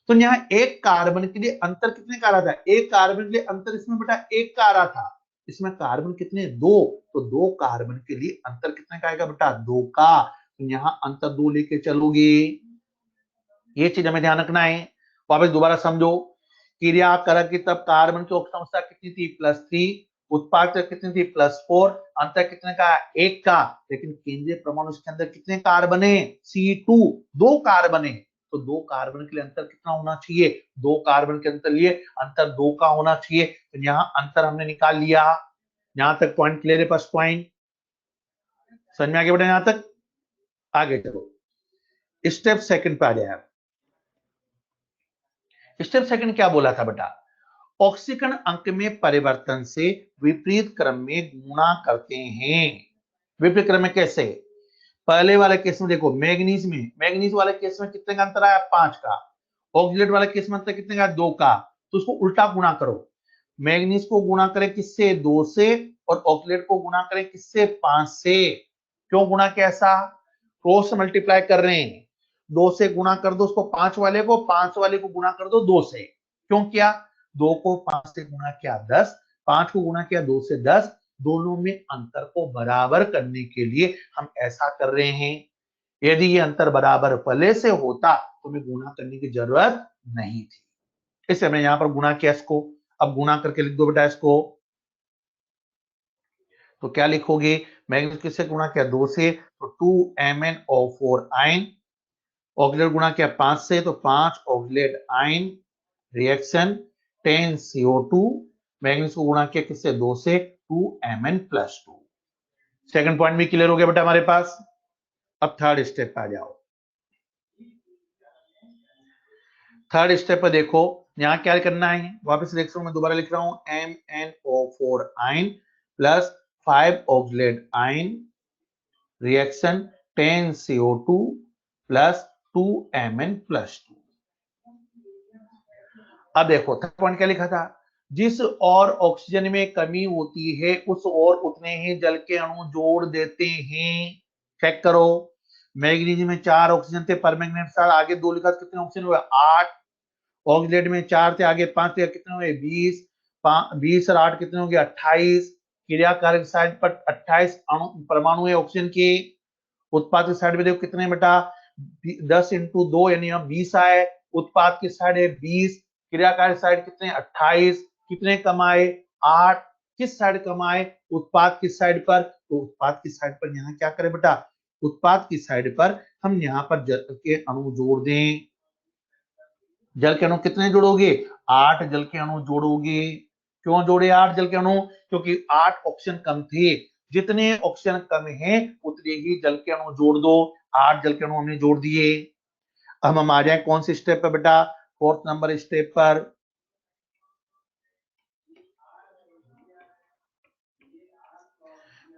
तो यहाँ एक कार्बन के लिए अंतर कितने का आ रहा था? एक कार्बन के लिए अंतर इसमें बेटा 1 का आ रहा था। इसमें कार्बन कितने? 2। तो 2 कार्बन के लिए अंतर कितने का आएगा बेटा? 2 का। तो यहाँ अंतर 2 लेके चलोगे। ये चीज हमें ध्यान रखना है। वापस दोबारा समझो। क्रिया करक की तब कार्बन की ऑक्सीजन अवस्था कितनी थी? +3। उत्पाद कितनी थी? +4। अंतर कितने का? 1 का। लेकिन केंद्रीय परमाणु के अंदर कितने कार्बन है? C2, 2 कार्बन है। तो 2 कार्बन के लिए अंतर कितना होना चाहिए? 2 कार्बन के अंतर लिए अंतर 2 का होना चाहिए। तो यहाँ अंतर हमने निकाल लिया। यहां तक पॉइंट क्लियर है? फर्स्ट पॉइंट समझ में आगे बढ़े? यहां तक आगे चलो, स्टेप सेकंड पे आ जाए। स्टेप सेकंड क्या बोला था बेटा? ऑक्सीकरण अंक में परिवर्तन से विपरीत क्रम में गुणा करते हैं। विपरीत क्रम में कैसे? पहले वाले केस में देखो, मैग्नीज वाले केस में कितने का अंतर आया? 5 का। ऑक्सीलेट वाले केस में अंतर कितने का? 2 का। तो उसको उल्टा गुणा करो। मैग्नीज को गुणा करें किससे? 2 से। और ऑक्सीलेट को गुणा करें किससे? 5 से। क्यों गुणा किया ऐसा? क्रॉस मल्टीप्लाई कर रहे हैं। 2 से गुणा कर दो उसको 5 वाले को, 5 वाले को गुणा कर दो 2 से। क्यों किया? 2 को 5 से गुणा किया 10, 5 को गुणा किया 2 से 10। दोनों में अंतर को बराबर करने के लिए हम ऐसा कर रहे हैं। यदि ये अंतर बराबर पहले से होता तो हमें गुणा करने की जरूरत नहीं थी। इसलिए हमने यहां पर गुणा किया इसको। अब गुणा करके लिख दो बेटा इसको। तो क्या लिखोगे? मैंने किससे गुणा किया? 2 से। तो 2MnO4 आयन। ऑक्सीलेट गुणा किया 5 से, तो 5 oxalate ion reaction 10CO2। Manganese को गुणा किया किससे? 2 से, 2Mn+2। सेकंड पॉइंट भी क्लियर हो गया बेटा हमारे पास। अब थर्ड स्टेप पे आ जाओ। थर्ड स्टेप पे देखो, यहां क्या करना है? वापस रिएक्शन में दोबारा लिख रहा हूं। MnO4 ion plus 5 oxalate ion reaction 10CO2 plus 2Mn+2। अब देखो थर्ड पॉइंट क्या लिखा था? जिस और ऑक्सीजन में कमी होती है उस और उतने ही जल के अणु जोड़ देते हैं। चेक करो। मैग्नीज में 4 ऑक्सीजन थे, परमैंगनेट साथ आगे 2 लिखा, कितने ऑक्सीजन हुए? 8। ऑक्सीलेट में 4 थे, आगे 5 थे, कितने हुए? 20। 20 और 8 कितने हो गए? 28। क्रियाकारक साइड पर 28 अणु परमाणु है ऑक्सीजन के। उत्पाद की साइड में देखो कितने बेटा? 10 × 2 यानी 20 आए। उत्पाद की साइड है 20। क्रियाकारी साइड कितने? 28। कितने कमाए? 8। किस साइड कमाए? उत्पाद की साइड पर। तो उत्पाद की साइड पर यहाँ क्या करें बेटा? उत्पाद की साइड पर हम यहाँ पर जल के अणु जोड़ दें। जल के अणु कितने जोड़ोगे? 8 जल के अणु जोड़ोगे। क्यों जोड़े 8 जल के अणु? क्योंकि 8 ऑक्सीजन कम थे। जितने ऑक्सीजन कम है उतने ही जल के अणु जोड़ दो। 8 जल के अणु हमने जोड़ दिए। अब हम आ जाए कौन सी स्टेप पे बेटा? फोर्थ नंबर स्टेप पर।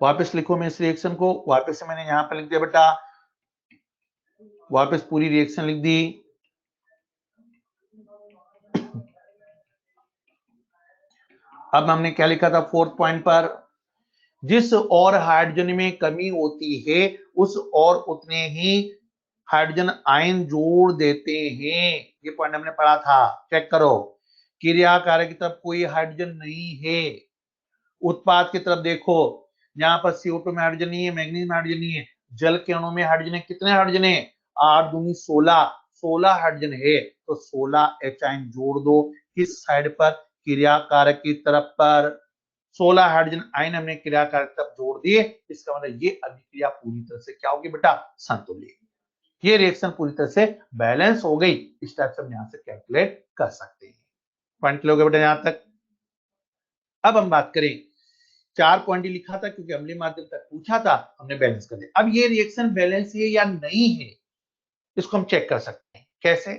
वापस लिखो मैं इस रिएक्शन को। वापस से मैंने यहां पर लिख दिया बेटा। वापस पूरी रिएक्शन लिख दी। अब हमने क्या लिखा था फोर्थ पॉइंट पर? जिस और हाइड्रोजन में कमी होती है उस और उतने ही हाइड्रोजन आयन जोड़ देते हैं। ये पॉइंट हमने पढ़ा था। चेक करो। क्रियाकारक की तरफ कोई हाइड्रोजन नहीं है। उत्पाद की तरफ देखो, यहाँ पर CO2 में हाइड्रोजन नहीं है, मैग्नीज में हाइड्रोजन नहीं है। जल के अणु में हाइड्रोजन है। कितने हाइड्रोजन है? 8 दूनी 16। 16 हाइड्रोजन है। तो 16 H आयन जोड़ दो। किस साइड पर? क्रियाकारक की तरफ पर। 16 हाइड्रोजन आयन हमने क्रियाकारक की तरफ जोड़ दिए। इसका मतलब ये अभिक्रिया पूरी तरह से क्या होगी बेटा? संतुलित। ये रिएक्शन पूरी तरह से बैलेंस हो गई। इस टाइप से हम यहां से कैलकुलेट कर सकते हैं। पॉइंट लोगे बेटा यहां तक? अब हम बात करें, 4 पॉइंट ही लिखा था क्योंकि अम्लीय माध्यम तक पूछा था, हमने बैलेंस कर दिया। अब ये रिएक्शन बैलेंस है या नहीं है इसको हम चेक कर सकते हैं। कैसे?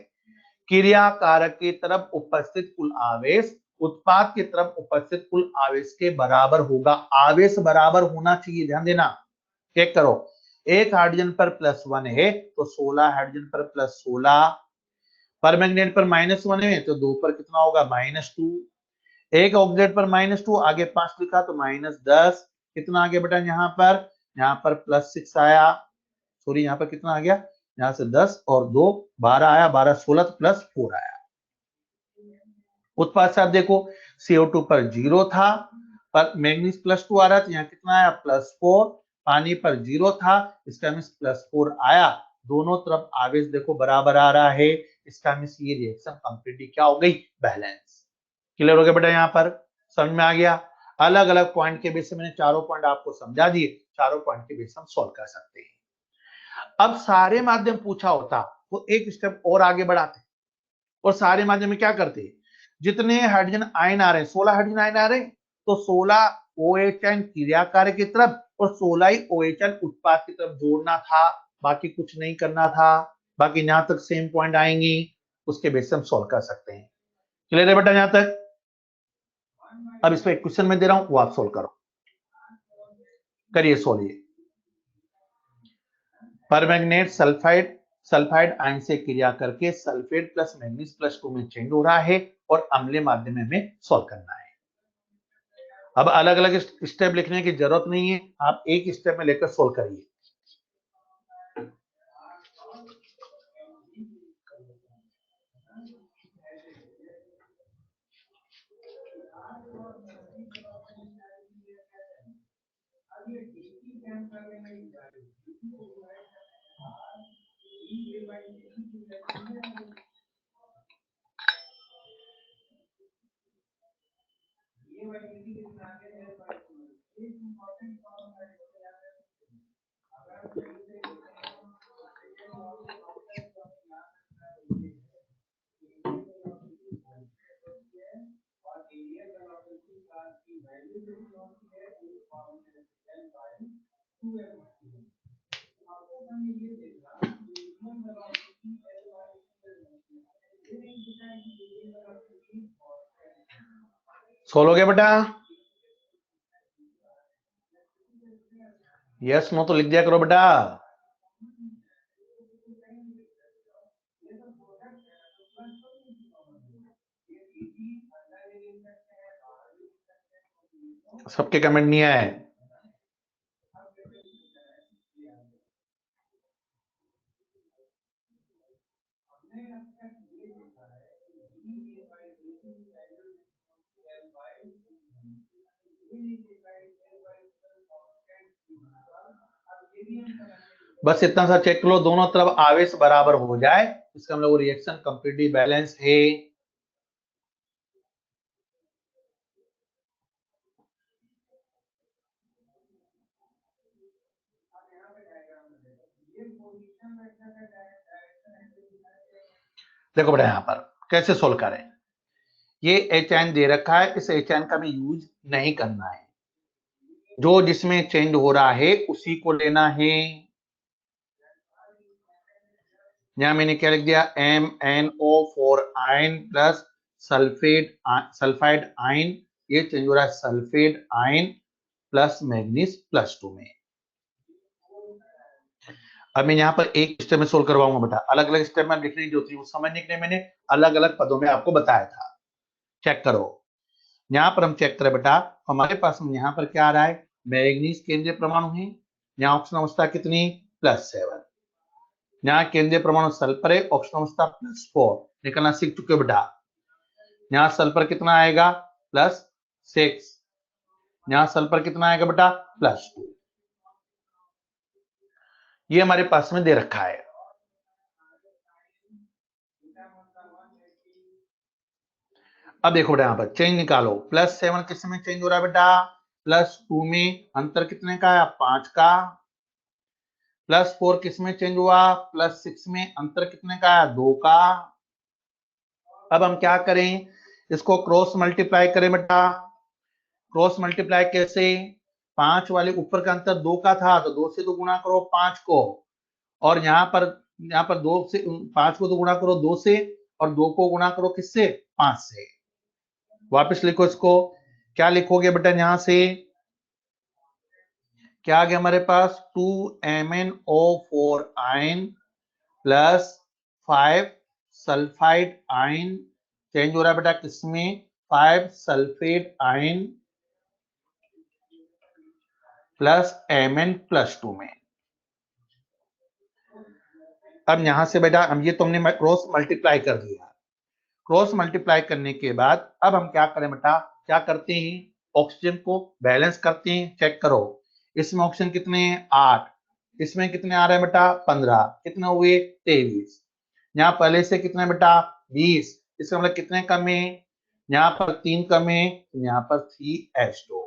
क्रिया कारक की तरफ उपस्थित कुल आवेश उत्पाद की तरफ उपस्थित कुल आवेश के बराबर होगा। आवेश बराबर होना चाहिए, ध्यान देना। चेक करो, एक हाइड्रोजन पर +1 है तो 16 हाइड्रोजन पर +16, पर मैग्नेट पर -1 है तो 2 पर कितना होगा -2, एक ऑक्सीजन पर -2 आगे 5 लिखा तो -10, कितना आ गया बेटा यहाँ पर +6 आया, सॉरी यहाँ पर कितना आ गया, यहाँ से 10 और 2 12 आया, 12 16 तो +4 आया। उत्पाद से आप देखो CO2 पर 0 था, पर मैग्नीज +2 आ रहा था, यहाँ कितना आया +4, पानी पर 0 था, इसका मीन्स +4 आया, दोनों तरफ आवेश देखो बराबर आ रहा है, इसका मीन्स ये रिएक्शन कंप्लीटली क्या हो गई, बैलेंस। क्लियर हो गया बेटा, यहाँ पर समझ में आ गया। अलग अलग पॉइंट के बेस से मैंने चारों पॉइंट आपको समझा दिए, चारों पॉइंट के बेस हम सॉल्व कर सकते हैं। अब सारे माध्यम पूछा होता वो एक स्टेप और आगे बढ़ाते और सारे माध्यम में क्या करते, जितने हाइड्रोजन आयन आ रहे हैं 16 हाइड्रोजन आयन आ रहे हैं तो 16 OH क्रिया कार्य की तरफ और 16 ही OH उत्पाद की तरफ जोड़ना था, बाकी कुछ नहीं करना था, बाकी यहां तक सेम पॉइंट आएंगी, उसके बेस से हम सॉल्व कर सकते हैं। क्लियर है बेटा यहां तक? अब इस पर एक क्वेश्चन मैं दे रहा हूं वो आप सॉल्व करो, करिए सॉल्व। ये परमैंगनेट सल्फाइड आयन से क्रिया करके सल्फेट प्लस मैग्नीज +2 में चेंज हो रहा है और अम्लीय माध्यम में हमें सॉल्व करना है। अब अलग अलग स्टेप लिखने की जरूरत नहीं है, आप एक स्टेप में लेकर सॉल्व करिए। सॉल्व हो गया बेटा? यस नो तो लिख दिया करो बेटा। सबके कमेंट नहीं आए। बस इतना सा चेक कर लो, दोनों तरफ आवेश बराबर हो जाए, इसका मतलब वो रिएक्शन कंप्लीटली बैलेंस है। देखो बेटा यहाँ पर कैसे सोल्व करें, ये HN दे रखा है, इस HN का भी यूज नहीं करना है, जो जिसमें चेंज हो रहा है उसी को लेना है। यहां मैंने क्या लिख दिया, MnO4 ion plus sulphide ion, ये चेंज हो रहा है सल्फेट आयन प्लस मैग्नीज +2 में। अब मैं यहाँ पर एक स्टेप में सोल्व करवाऊंगा बेटा, अलग अलग स्टेप में लिखने की जरूरत नहीं, समझने के लिए मैंने अलग अलग पदों में आपको बताया था। चेक करो, यहाँ पर हम चेक करें बेटा, हमारे पास में यहाँ पर क्या आ रहा है, मैग्नीज केंद्रीय परमाणु है, यहाँ ऑक्सीजन अवस्था कितनी +7, यहाँ केंद्रीय परमाणु सल्फर है, ऑक्सीजन अवस्था +4, निकलना सीख चुके बेटा। यहाँ सल्फर कितना आएगा +6, यहाँ सल्फर कितना आएगा बेटा +2, ये हमारे पास में दे रखा है। अब देखो बेटा यहाँ पर चेंज निकालो, +7 किस में चेंज हो रहा है बेटा +2 में, अंतर कितने का है 5 का, +4 किस में चेंज हुआ +6 में, अंतर कितने का है 2 का। अब हम क्या करें, इसको क्रॉस मल्टीप्लाई करें बेटा, क्रॉस मल्टीप्लाई कैसे, 5 वाले ऊपर का अंतर 2 का था तो 2 से तो गुणा करो 5 को, और यहाँ पर 2 से 5 को तो गुणा करो 2 से, और 2 को गुणा करो किससे, 5 से। वापस लिखो इसको, क्या लिखोगे बेटा यहां से, क्या आ गया हमारे पास, 2MnO4 ion plus 5 sulphide ion, change हो रहा है बेटा किसमें, 5 सल्फेट आयन प्लस Mn+2 में। अब यहां से बेटा हम ये तुमने क्रॉस मल्टीप्लाई कर दिया। क्रॉस मल्टीप्लाई करने के बाद अब हम क्या करें बेटा, क्या करते हैं, ऑक्सीजन को बैलेंस करते हैं। चेक करो, इसमें ऑक्सीजन कितने हैं, 8, इसमें कितने आ रहे हैं बेटा, 15, कितने हुए, 23। यहाँ पहले से कितने बेटा, 20, इसका मतलब कितने कम है, यहाँ पर 3 कम है, यहाँ पर 3H2।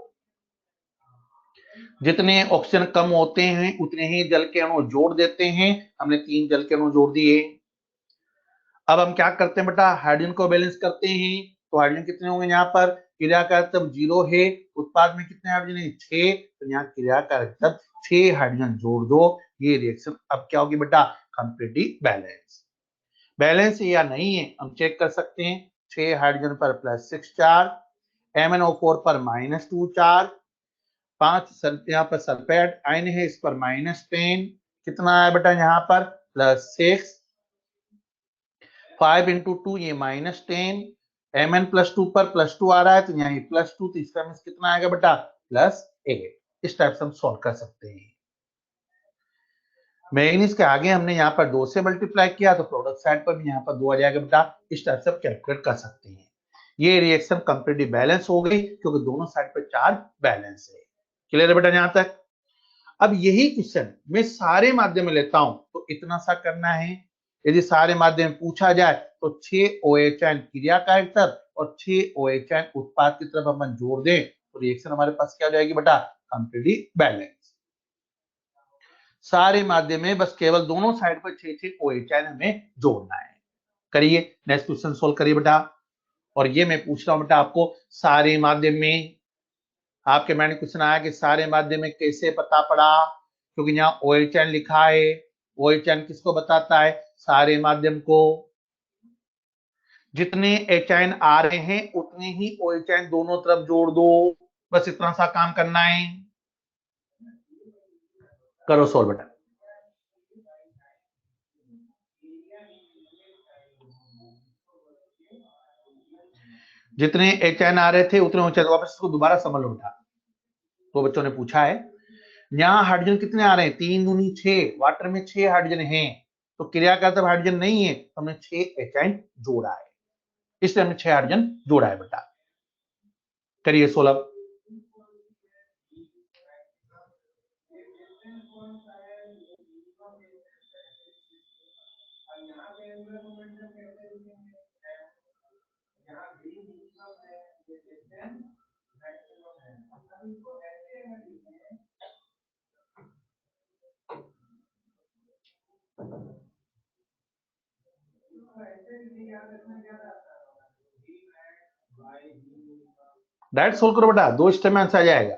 जितने ऑक्सीजन कम होते हैं उतने ही जल के अणु जोड़ देते हैं, हमने 3 जल के अणु जोड़ दिए। अब हम क्या करते हैं बेटा, हाइड्रोजन को बैलेंस करते हैं। तो हाइड्रोजन कितने होंगे, यहाँ पर क्रियाकारक तब 0 है, उत्पाद में कितने हाइड्रोजन है, 6, तो यहाँ क्रियाकारक तब 6 हाइड्रोजन जोड़ दो। ये रिएक्शन अब क्या होगी बेटा, कंप्लीटली बैलेंस। बैलेंस या नहीं है हम चेक कर सकते हैं, 6 हाइड्रोजन पर +6 चार्ज, MnO4 पर -2 चार्ज, 5 यहाँ पर सल्फेट आयन है, इस पर -10, कितना है बेटा यहाँ पर +6, 5 × 2 ये -10, Mn+2 पर +2 आ रहा है, तो यहाँ ये +2, तो इसका मीन्स कितना आएगा बेटा, +8। इस टाइप से हम सॉल्व कर सकते हैं। मैग्नीज के आगे हमने यहाँ पर 2 से मल्टीप्लाई किया, तो प्रोडक्ट साइड पर भी यहाँ पर 2 आ जाएगा बेटा। इस टाइप से हम कैलकुलेट कर सकते हैं। ये रिएक्शन कंप्लीटली बैलेंस हो गई, क्योंकि दोनों साइड पर चार्ज बैलेंस है। क्लियर है बेटा यहाँ तक। अब यही क्वेश्चन मैं सारे माध्यम में लेता हूं, तो इतना सा करना है। यदि सारे माध्यम में पूछा जाए तो 6 OH आयन क्रियाकारक तरफ और 6 OH आयन उत्पाद की तरफ अपन जोड़ दें, तो रिएक्शन हमारे पास क्या हो जाएगी बेटा, कंप्लीटली बैलेंस। सारे माध्यम में बस केवल दोनों साइड पर 6 OH आयन हमें जोड़ना है। करिए, नेक्स्ट क्वेश्चन सोल्व करिए बेटा। और ये मैं पूछ रहा हूं बेटा आपको, सारे माध्यम में आपके माइंड में क्वेश्चन आया कि सारे माध्यम में कैसे पता पड़ा, क्योंकि यहाँ OH आयन लिखा है। OH आयन किसको बताता है, सारे माध्यम को। जितने H आयन आ रहे हैं उतने ही OH आयन दोनों तरफ जोड़ दो, बस इतना सा काम करना है। करो सोल्व बेटा। जितने H आयन आ रहे थे उतने OH आयन, वापस इसको दोबारा समझ लो बेटा। तो बच्चों ने पूछा है, यहाँ हाइड्रोजन कितने आ रहे हैं, 3 दूनी 6, वाटर में 6 हाइड्रोजन हैं, तो क्रिया का तब हाइड्रोजन नहीं है, तो हमने 6 H आयन जोड़ा है, इसलिए हमने 6 हाइड्रोजन जोड़ा है बेटा। करिए सोल्व। डायरेक्ट सोल्व करो बेटा, 2 स्टेप में आंसर आ जाएगा।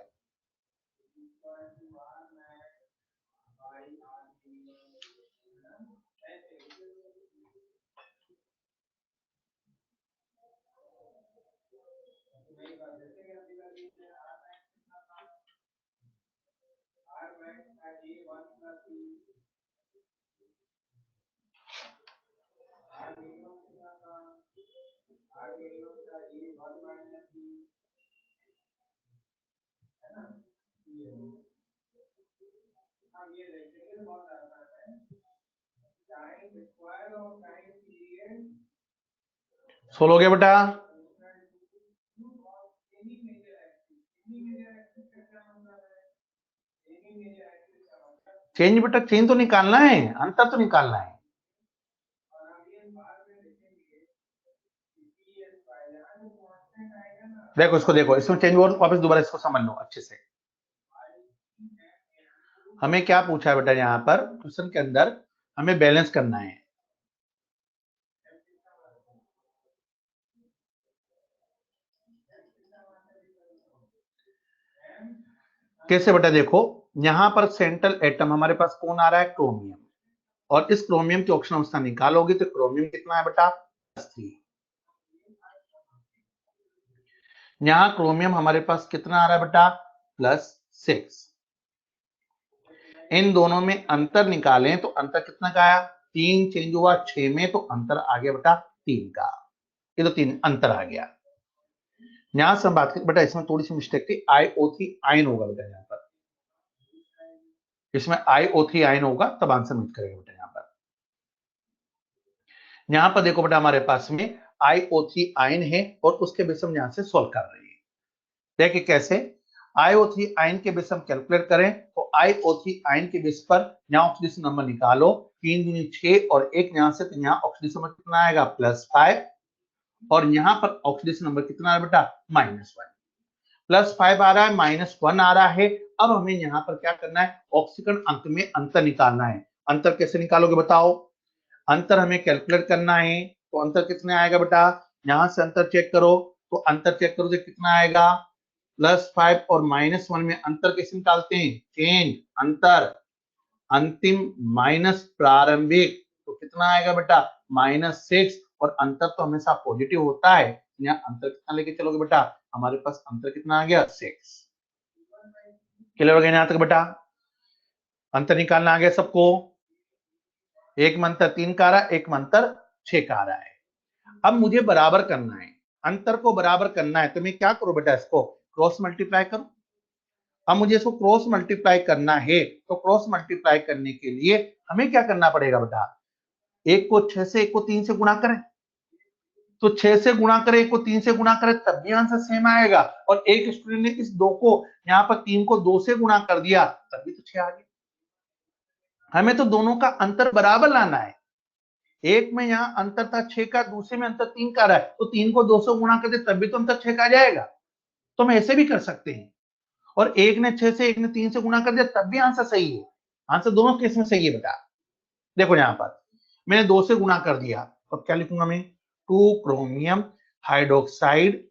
सोल्व हो गया बेटा। चेंज बेटा, चेंज तो निकालना है, अंतर तो निकालना है। देखो इसको, देखो इसमें चेंज और वापस दोबारा इसको समझ लो अच्छे से। हमें क्या पूछा है बेटा, यहाँ पर क्वेश्चन के अंदर हमें बैलेंस करना है। कैसे बेटा, देखो यहाँ पर सेंट्रल एटम हमारे पास कौन आ रहा है, क्रोमियम, और इस क्रोमियम की ऑक्सीजन अवस्था निकालोगे तो क्रोमियम कितना है बेटा, 3। यहां क्रोमियम हमारे पास कितना आ रहा है बेटा, +6। इन दोनों में अंतर निकालें तो अंतर कितना का आया, 3 चेंज हुआ 6 में, तो अंतर आ गया बेटा 3 का। ये तो 3 अंतर आ गया। यहां से हम बात करें बेटा, इसमें थोड़ी सी मिस्टेक थी, IO3 आयन होगा बेटा, यहां पर इसमें IO3 आयन होगा, तब आंसर मिल करेगा बेटा। यहां पर देखो बेटा, हमारे पास में IO3 आयन है और उसके बेस हम यहां से सोल्व कर रहे हैं। देखिए कैसे, IO3 आयन के बेस हम कैलकुलेट करें तो IO3 आयन के बेस पर यहां ऑक्सीडेशन नंबर निकालो, 3 दूनी 6 और 1 यहां से, तो यहां ऑक्सीडेशन नंबर कितना आएगा, +5, और यहां पर ऑक्सीडेशन नंबर कितना है बेटा, -1। +5 आ रहा है, -1 आ रहा है। अब हमें यहाँ पर क्या करना है, ऑक्सीकरण अंक में अंतर निकालना है। अंतर कैसे निकालोगे बताओ, अंतर हमें कैलकुलेट करना है, तो अंतर कितने आएगा बेटा, यहां से अंतर चेक करो, तो अंतर चेक करो तो कितना आएगा, +5 और -1 में अंतर कैसे निकालते हैं, चेंज, अंतर, अंतिम माइनस प्रारंभिक, तो कितना आएगा बेटा, -6, और अंतर तो हमेशा पॉजिटिव होता है, यहाँ अंतर कितना लेके चलोगे बेटा, हमारे पास अंतर कितना आ गया, 6। क्लियर हो गया यहां तक बेटा, अंतर निकालना आ गया सबको। एक में अंतर 3 का आ रहा है, एक में अंतर 6 का आ रहा है। अब मुझे बराबर करना है, अंतर को बराबर करना है, तो मैं क्या करूं बेटा, इसको क्रॉस मल्टीप्लाई करूं। अब मुझे इसको क्रॉस मल्टीप्लाई करना है, तो क्रॉस मल्टीप्लाई करने के लिए हमें क्या करना पड़ेगा बेटा, एक को 6 से, एक को 3 से गुणा करें, तो 6 से गुणा करें, एक को 3 से गुणा करें, तब भी आंसर सेम आएगा। और एक स्टूडेंट ने इस 2 को, यहाँ पर 3 को 2 से गुणा कर दिया, तभी तो 6 आ गया। हमें तो दोनों का अंतर बराबर लाना है, एक में यहाँ अंतर था 6 का, दूसरे में अंतर 3 का रहा है, तो 3 को 2 से गुणा कर दे, तब भी तो अंतर 6 का आ जाएगा। तो हम ऐसे भी कर सकते हैं, और एक ने 6 से, एक ने 3 से गुणा कर दिया, तब भी आंसर सही है। आंसर दोनों केस में सही है बेटा। देखो यहाँ पर मैंने 2 से गुणा कर दिया, अब क्या लिखूंगा मैं, 2 chromium hydroxide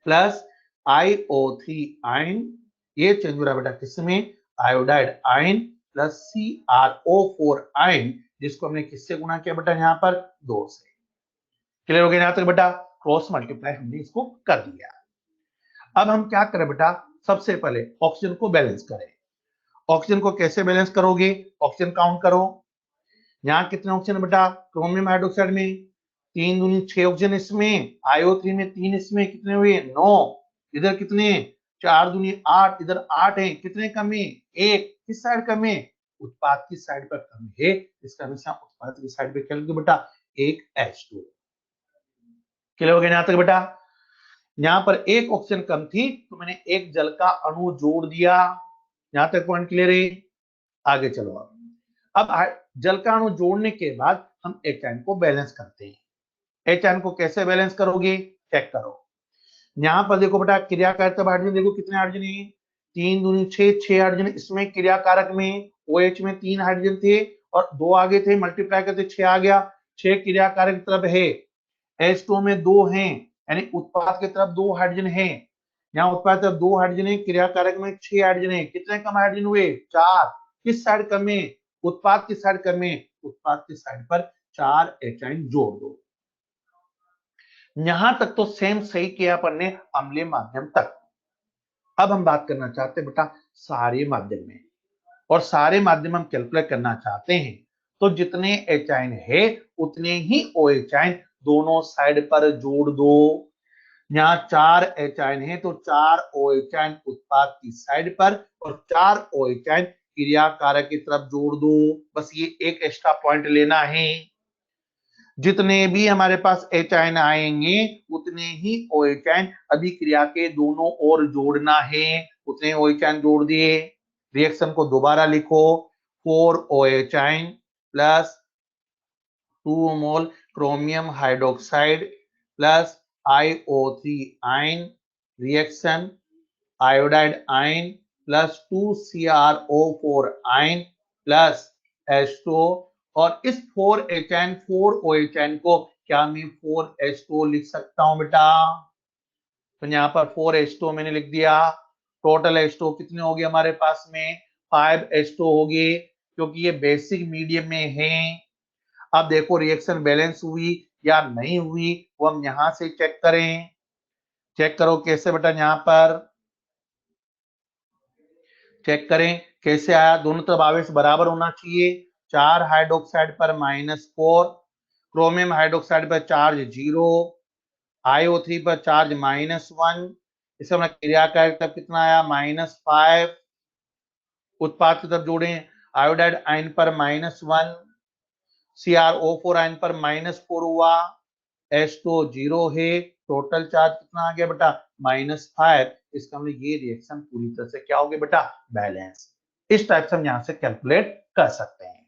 plus IO3 ion, ये चेंज हो रहा है बेटा किसमें, iodide ion plus CrO4 ion, जिसको हमने किससे गुणा किया बेटा, यहाँ पर 2 से। क्लियर हो गया यहाँ तक बेटा, क्रॉस मल्टीप्लाई हमने इसको कर दिया। अब हम क्या करें बेटा, सबसे पहले ऑक्सीजन को बैलेंस करें। ऑक्सीजन को कैसे बैलेंस करोगे, ऑक्सीजन काउंट करो, यहाँ कितने ऑक्सीजन बेटा, क्रोमियम हाइड्रोक्साइड में 3 दूनी 6 ऑक्सीजन इसमें, IO3 में 3 इसमें, कितने हुए 9, इधर कितने 4 दूनी 8, इधर 8 है, कितने कम है 1, किस साइड कम है, उत्पाद की साइड पर कम है, इसका हमेशा उत्पाद की साइड पे क्या लिखोगे बेटा, एक H2। क्लियर हो गया यहाँ तक बेटा, यहाँ पर एक ऑक्सीजन कम थी, तो मैंने एक जल का अणु जोड़ दिया। यहाँ तक पॉइंट क्लियर है, आगे चलो। अब जल का अणु जोड़ने के बाद हम एच आयन को बैलेंस करते हैं। एच आयन को कैसे बैलेंस करोगे, चेक करो, यहाँ पर देखो बेटा क्रियाकारक हाइड्रोजन देखो कितने हाइड्रोजन है, 3 दूनी 6, 6 हाइड्रोजन इसमें क्रियाकारक में, OH में 3 हाइड्रोजन थे और 2 आगे थे, मल्टीप्लाई करते 6 आ गया, 6 क्रियाकारक तरफ है, H2 में 2 हैं, यानी उत्पाद की तरफ 2 हाइड्रोजन है, यहाँ उत्पाद की तरफ 2 हाइड्रोजन है, क्रियाकारक में 6 हाइड्रोजन है, कितने कम हाइड्रोजन हुए 4, किस साइड कम है, उत्पाद की साइड कम है, उत्पाद की साइड पर 4 एच आयन जोड़ दो। यहां तक तो सेम सही किया अपन ने अम्लीय माध्यम तक। अब हम बात करना चाहते हैं बेटा सारे माध्यम में, और सारे माध्यम हम कैलकुलेट करना चाहते हैं, तो जितने एच आयन है उतने ही OH आयन दोनों साइड पर जोड़ दो। यहाँ 4 एच आयन है, तो 4 OH आयन उत्पाद की साइड पर और 4 OH आयन क्रियाकारक की तरफ जोड़ दो। बस ये एक एक्स्ट्रा पॉइंट लेना है, जितने भी हमारे पास एच आयन आएंगे उतने ही OH आयन अभिक्रिया के दोनों ओर जोड़ना है, उतने OH आयन जोड़ दिए। रिएक्शन को दोबारा लिखो, 4 OH ion plus 2 mole chromium hydroxide plus IO3 ion, reaction iodide ion plus 2 CrO4 ion plus H2O, और इस 4HN 4OHN को क्या मैं 4H2O लिख सकता हूं बेटा, तो यहाँ पर 4H2O मैंने लिख दिया। टोटल H2O कितने हो गए हमारे पास में, 5H2O हो गए, क्योंकि ये बेसिक मीडियम में है। अब देखो रिएक्शन बैलेंस हुई या नहीं हुई, वो हम यहां से चेक करें। चेक करो कैसे बेटा, यहां पर चेक करें कैसे आया। दोनों तरफ आवेश बराबर होना चाहिए। 4 हाइड्रोक्साइड पर -4, क्रोमियम हाइड्रोक्साइड पर चार्ज 0, IO3 पर चार्ज -1। इसे हमने क्रिया का तब कितना आया, -5। उत्पाद की तरफ जोड़े, आयोडाइड आयन पर -1, CrO4 आयन पर -4 हुआ, H2O 0 है। टोटल चार्ज कितना आ गया बेटा, -5। इसका मतलब ये रिएक्शन पूरी तरह से क्या हो गया बेटा, बैलेंस। इस टाइप से हम यहां से कैलकुलेट कर सकते हैं।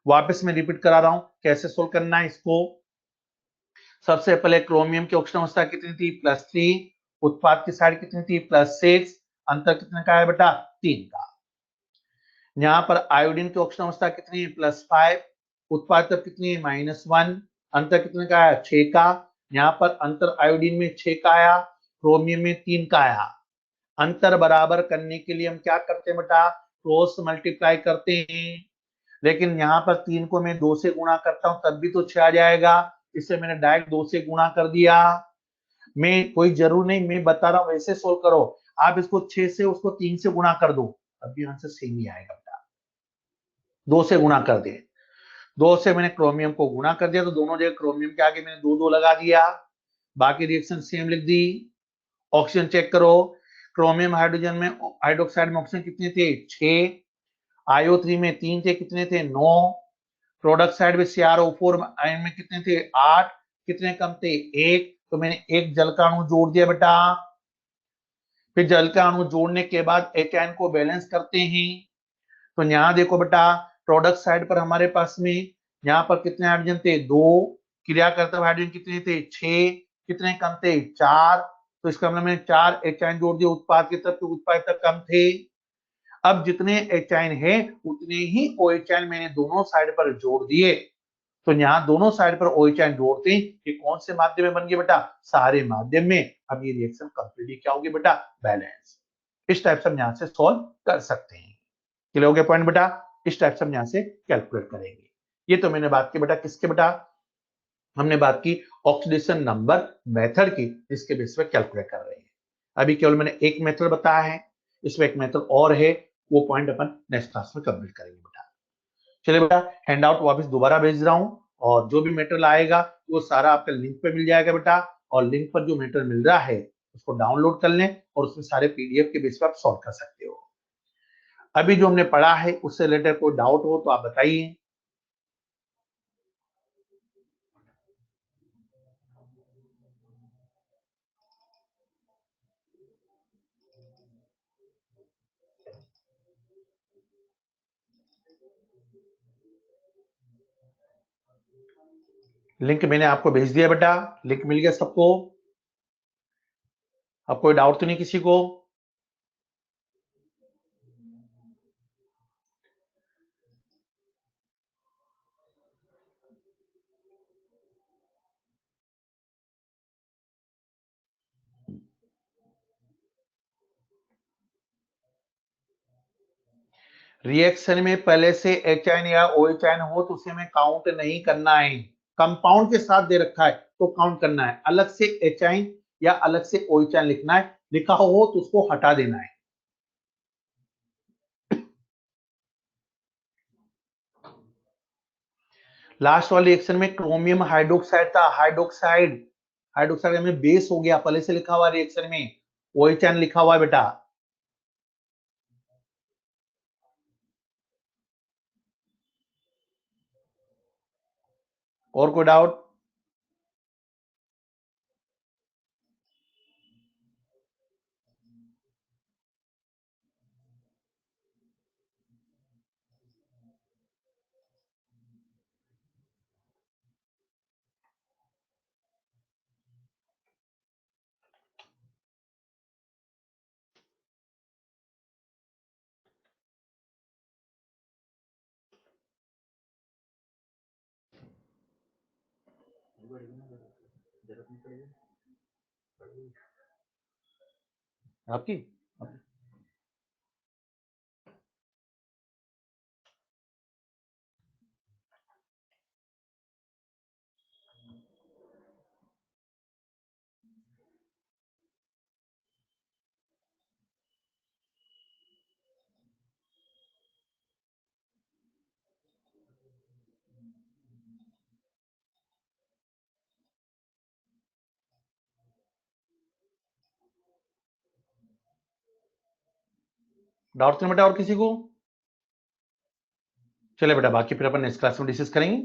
वापस मैं रिपीट करा रहा हूं कैसे सोल्व करना है इसको। सबसे पहले क्रोमियम की ऑक्सीजन अवस्था कितनी थी, +3। उत्पाद की साइड कितनी थी, +6। अंतर कितने का है बेटा, 3 का। यहाँ पर आयोडीन की ऑक्सीजन अवस्था कितनी है, +5। उत्पाद तब कितनी है, -1। अंतर कितने का आया, 6 का। यहाँ पर अंतर आयोडीन में 6 का आया, क्रोमियम में 3 का आया। अंतर बराबर करने के लिए हम क्या करते हैं बेटा, क्रॉस मल्टीप्लाई करते हैं। लेकिन यहाँ पर 3 को मैं 2 से गुणा करता हूं तब भी तो 6 आ जाएगा, इससे मैंने डायरेक्ट 2 से गुणा कर दिया। मैं कोई जरूर नहीं, मैं बता रहा हूं वैसे सोल्व करो। आप इसको 6 से उसको 3 से गुणा कर दो, तब भी आंसर सेम ही आएगा बेटा। 2 से गुणा कर दे, 2 से मैंने क्रोमियम को गुणा कर दिया तो दोनों जगह क्रोमियम के आगे मैंने 2 2 लगा दिया, बाकी रिएक्शन सेम लिख दी। ऑक्सीजन चेक करो, क्रोमियम हाइड्रोजन में हाइड्रोक्साइड में ऑक्सीजन कितने थे, 6। IO3 में 3 थे, कितने थे, 9। प्रोडक्ट साइड में CrO4 आयन में कितने थे, 8। कितने कम थे, 1। तो मैंने एक जल का अणु जोड़ दिया बेटा। फिर जल का अणु जोड़ने के बाद H आयन को बैलेंस करते हैं। तो यहाँ देखो बेटा, प्रोडक्ट साइड पर हमारे पास में यहाँ पर कितने हाइड्रोजन थे, 2। क्रिया करते हुए हाइड्रोजन कितने थे, 6। कितने कम थे, 4। तो इसका मतलब मैंने 4 H आयन जोड़ दिए उत्पाद की तरफ, उत्पाद तक कम थे। अब जितने H आयन है उतने ही OH आयन मैंने दोनों साइड पर जोड़ दिए। तो यहाँ दोनों साइड पर OH आयन जोड़ते हैं, ये कौन से माध्यम में बन गए बेटा, सारे माध्यम में। अब ये रिएक्शन कंप्लीटली क्या होगी बेटा, बैलेंस। इस टाइप से हम यहाँ से सॉल्व कर सकते हैं। क्लियर हो गया पॉइंट बेटा, इस टाइप से हम यहाँ से कैलकुलेट करेंगे। ये तो मैंने बात की बेटा किसके बेटा, हमने बात की ऑक्सीडेशन नंबर मेथड की, जिसके बेस पे कैलकुलेट कर रहे हैं। अभी केवल मैंने एक मेथड बताया है, इसमें एक मेथड और है, वो पॉइंट अपन नेक्स्ट क्लास में कंप्लीट करेंगे बेटा। चलिए बेटा, हैंड आउट वापस दोबारा भेज रहा हूँ, और जो भी मेटेरियल आएगा वो सारा आपका लिंक पे मिल जाएगा बेटा। और लिंक पर जो मेटेरियल मिल रहा है उसको डाउनलोड कर लें, और उसमें सारे PDF के बेस पर आप सॉल्व कर सकते हो। अभी जो हमने पढ़ा है उससे रिलेटेड कोई डाउट हो तो आप बताइए। लिंक मैंने आपको भेज दिया बेटा, लिंक मिल गया सबको। अब कोई डाउट तो नहीं किसी को। रिएक्शन में पहले से H आयन या OH आयन हो तो उसे हमें काउंट नहीं करना है। कंपाउंड के साथ दे रखा है तो काउंट करना है, अलग से H आयन या अलग से OH आयन लिखना है, लिखा हो तो उसको हटा देना है। लास्ट वाले रिएक्शन में क्रोमियम हाइड्रोक्साइड था, हाइड्रोक्साइड। हाइड्रोक्साइड में बेस हो गया, पहले से लिखा हुआ रिएक्शन में OH आयन लिखा हुआ है बेटा। और कोई डाउट? आपकी डाउट तो बेटा और किसी को? चले बेटा, बाकी फिर अपन नेक्स्ट क्लास में डिस्कस करेंगे।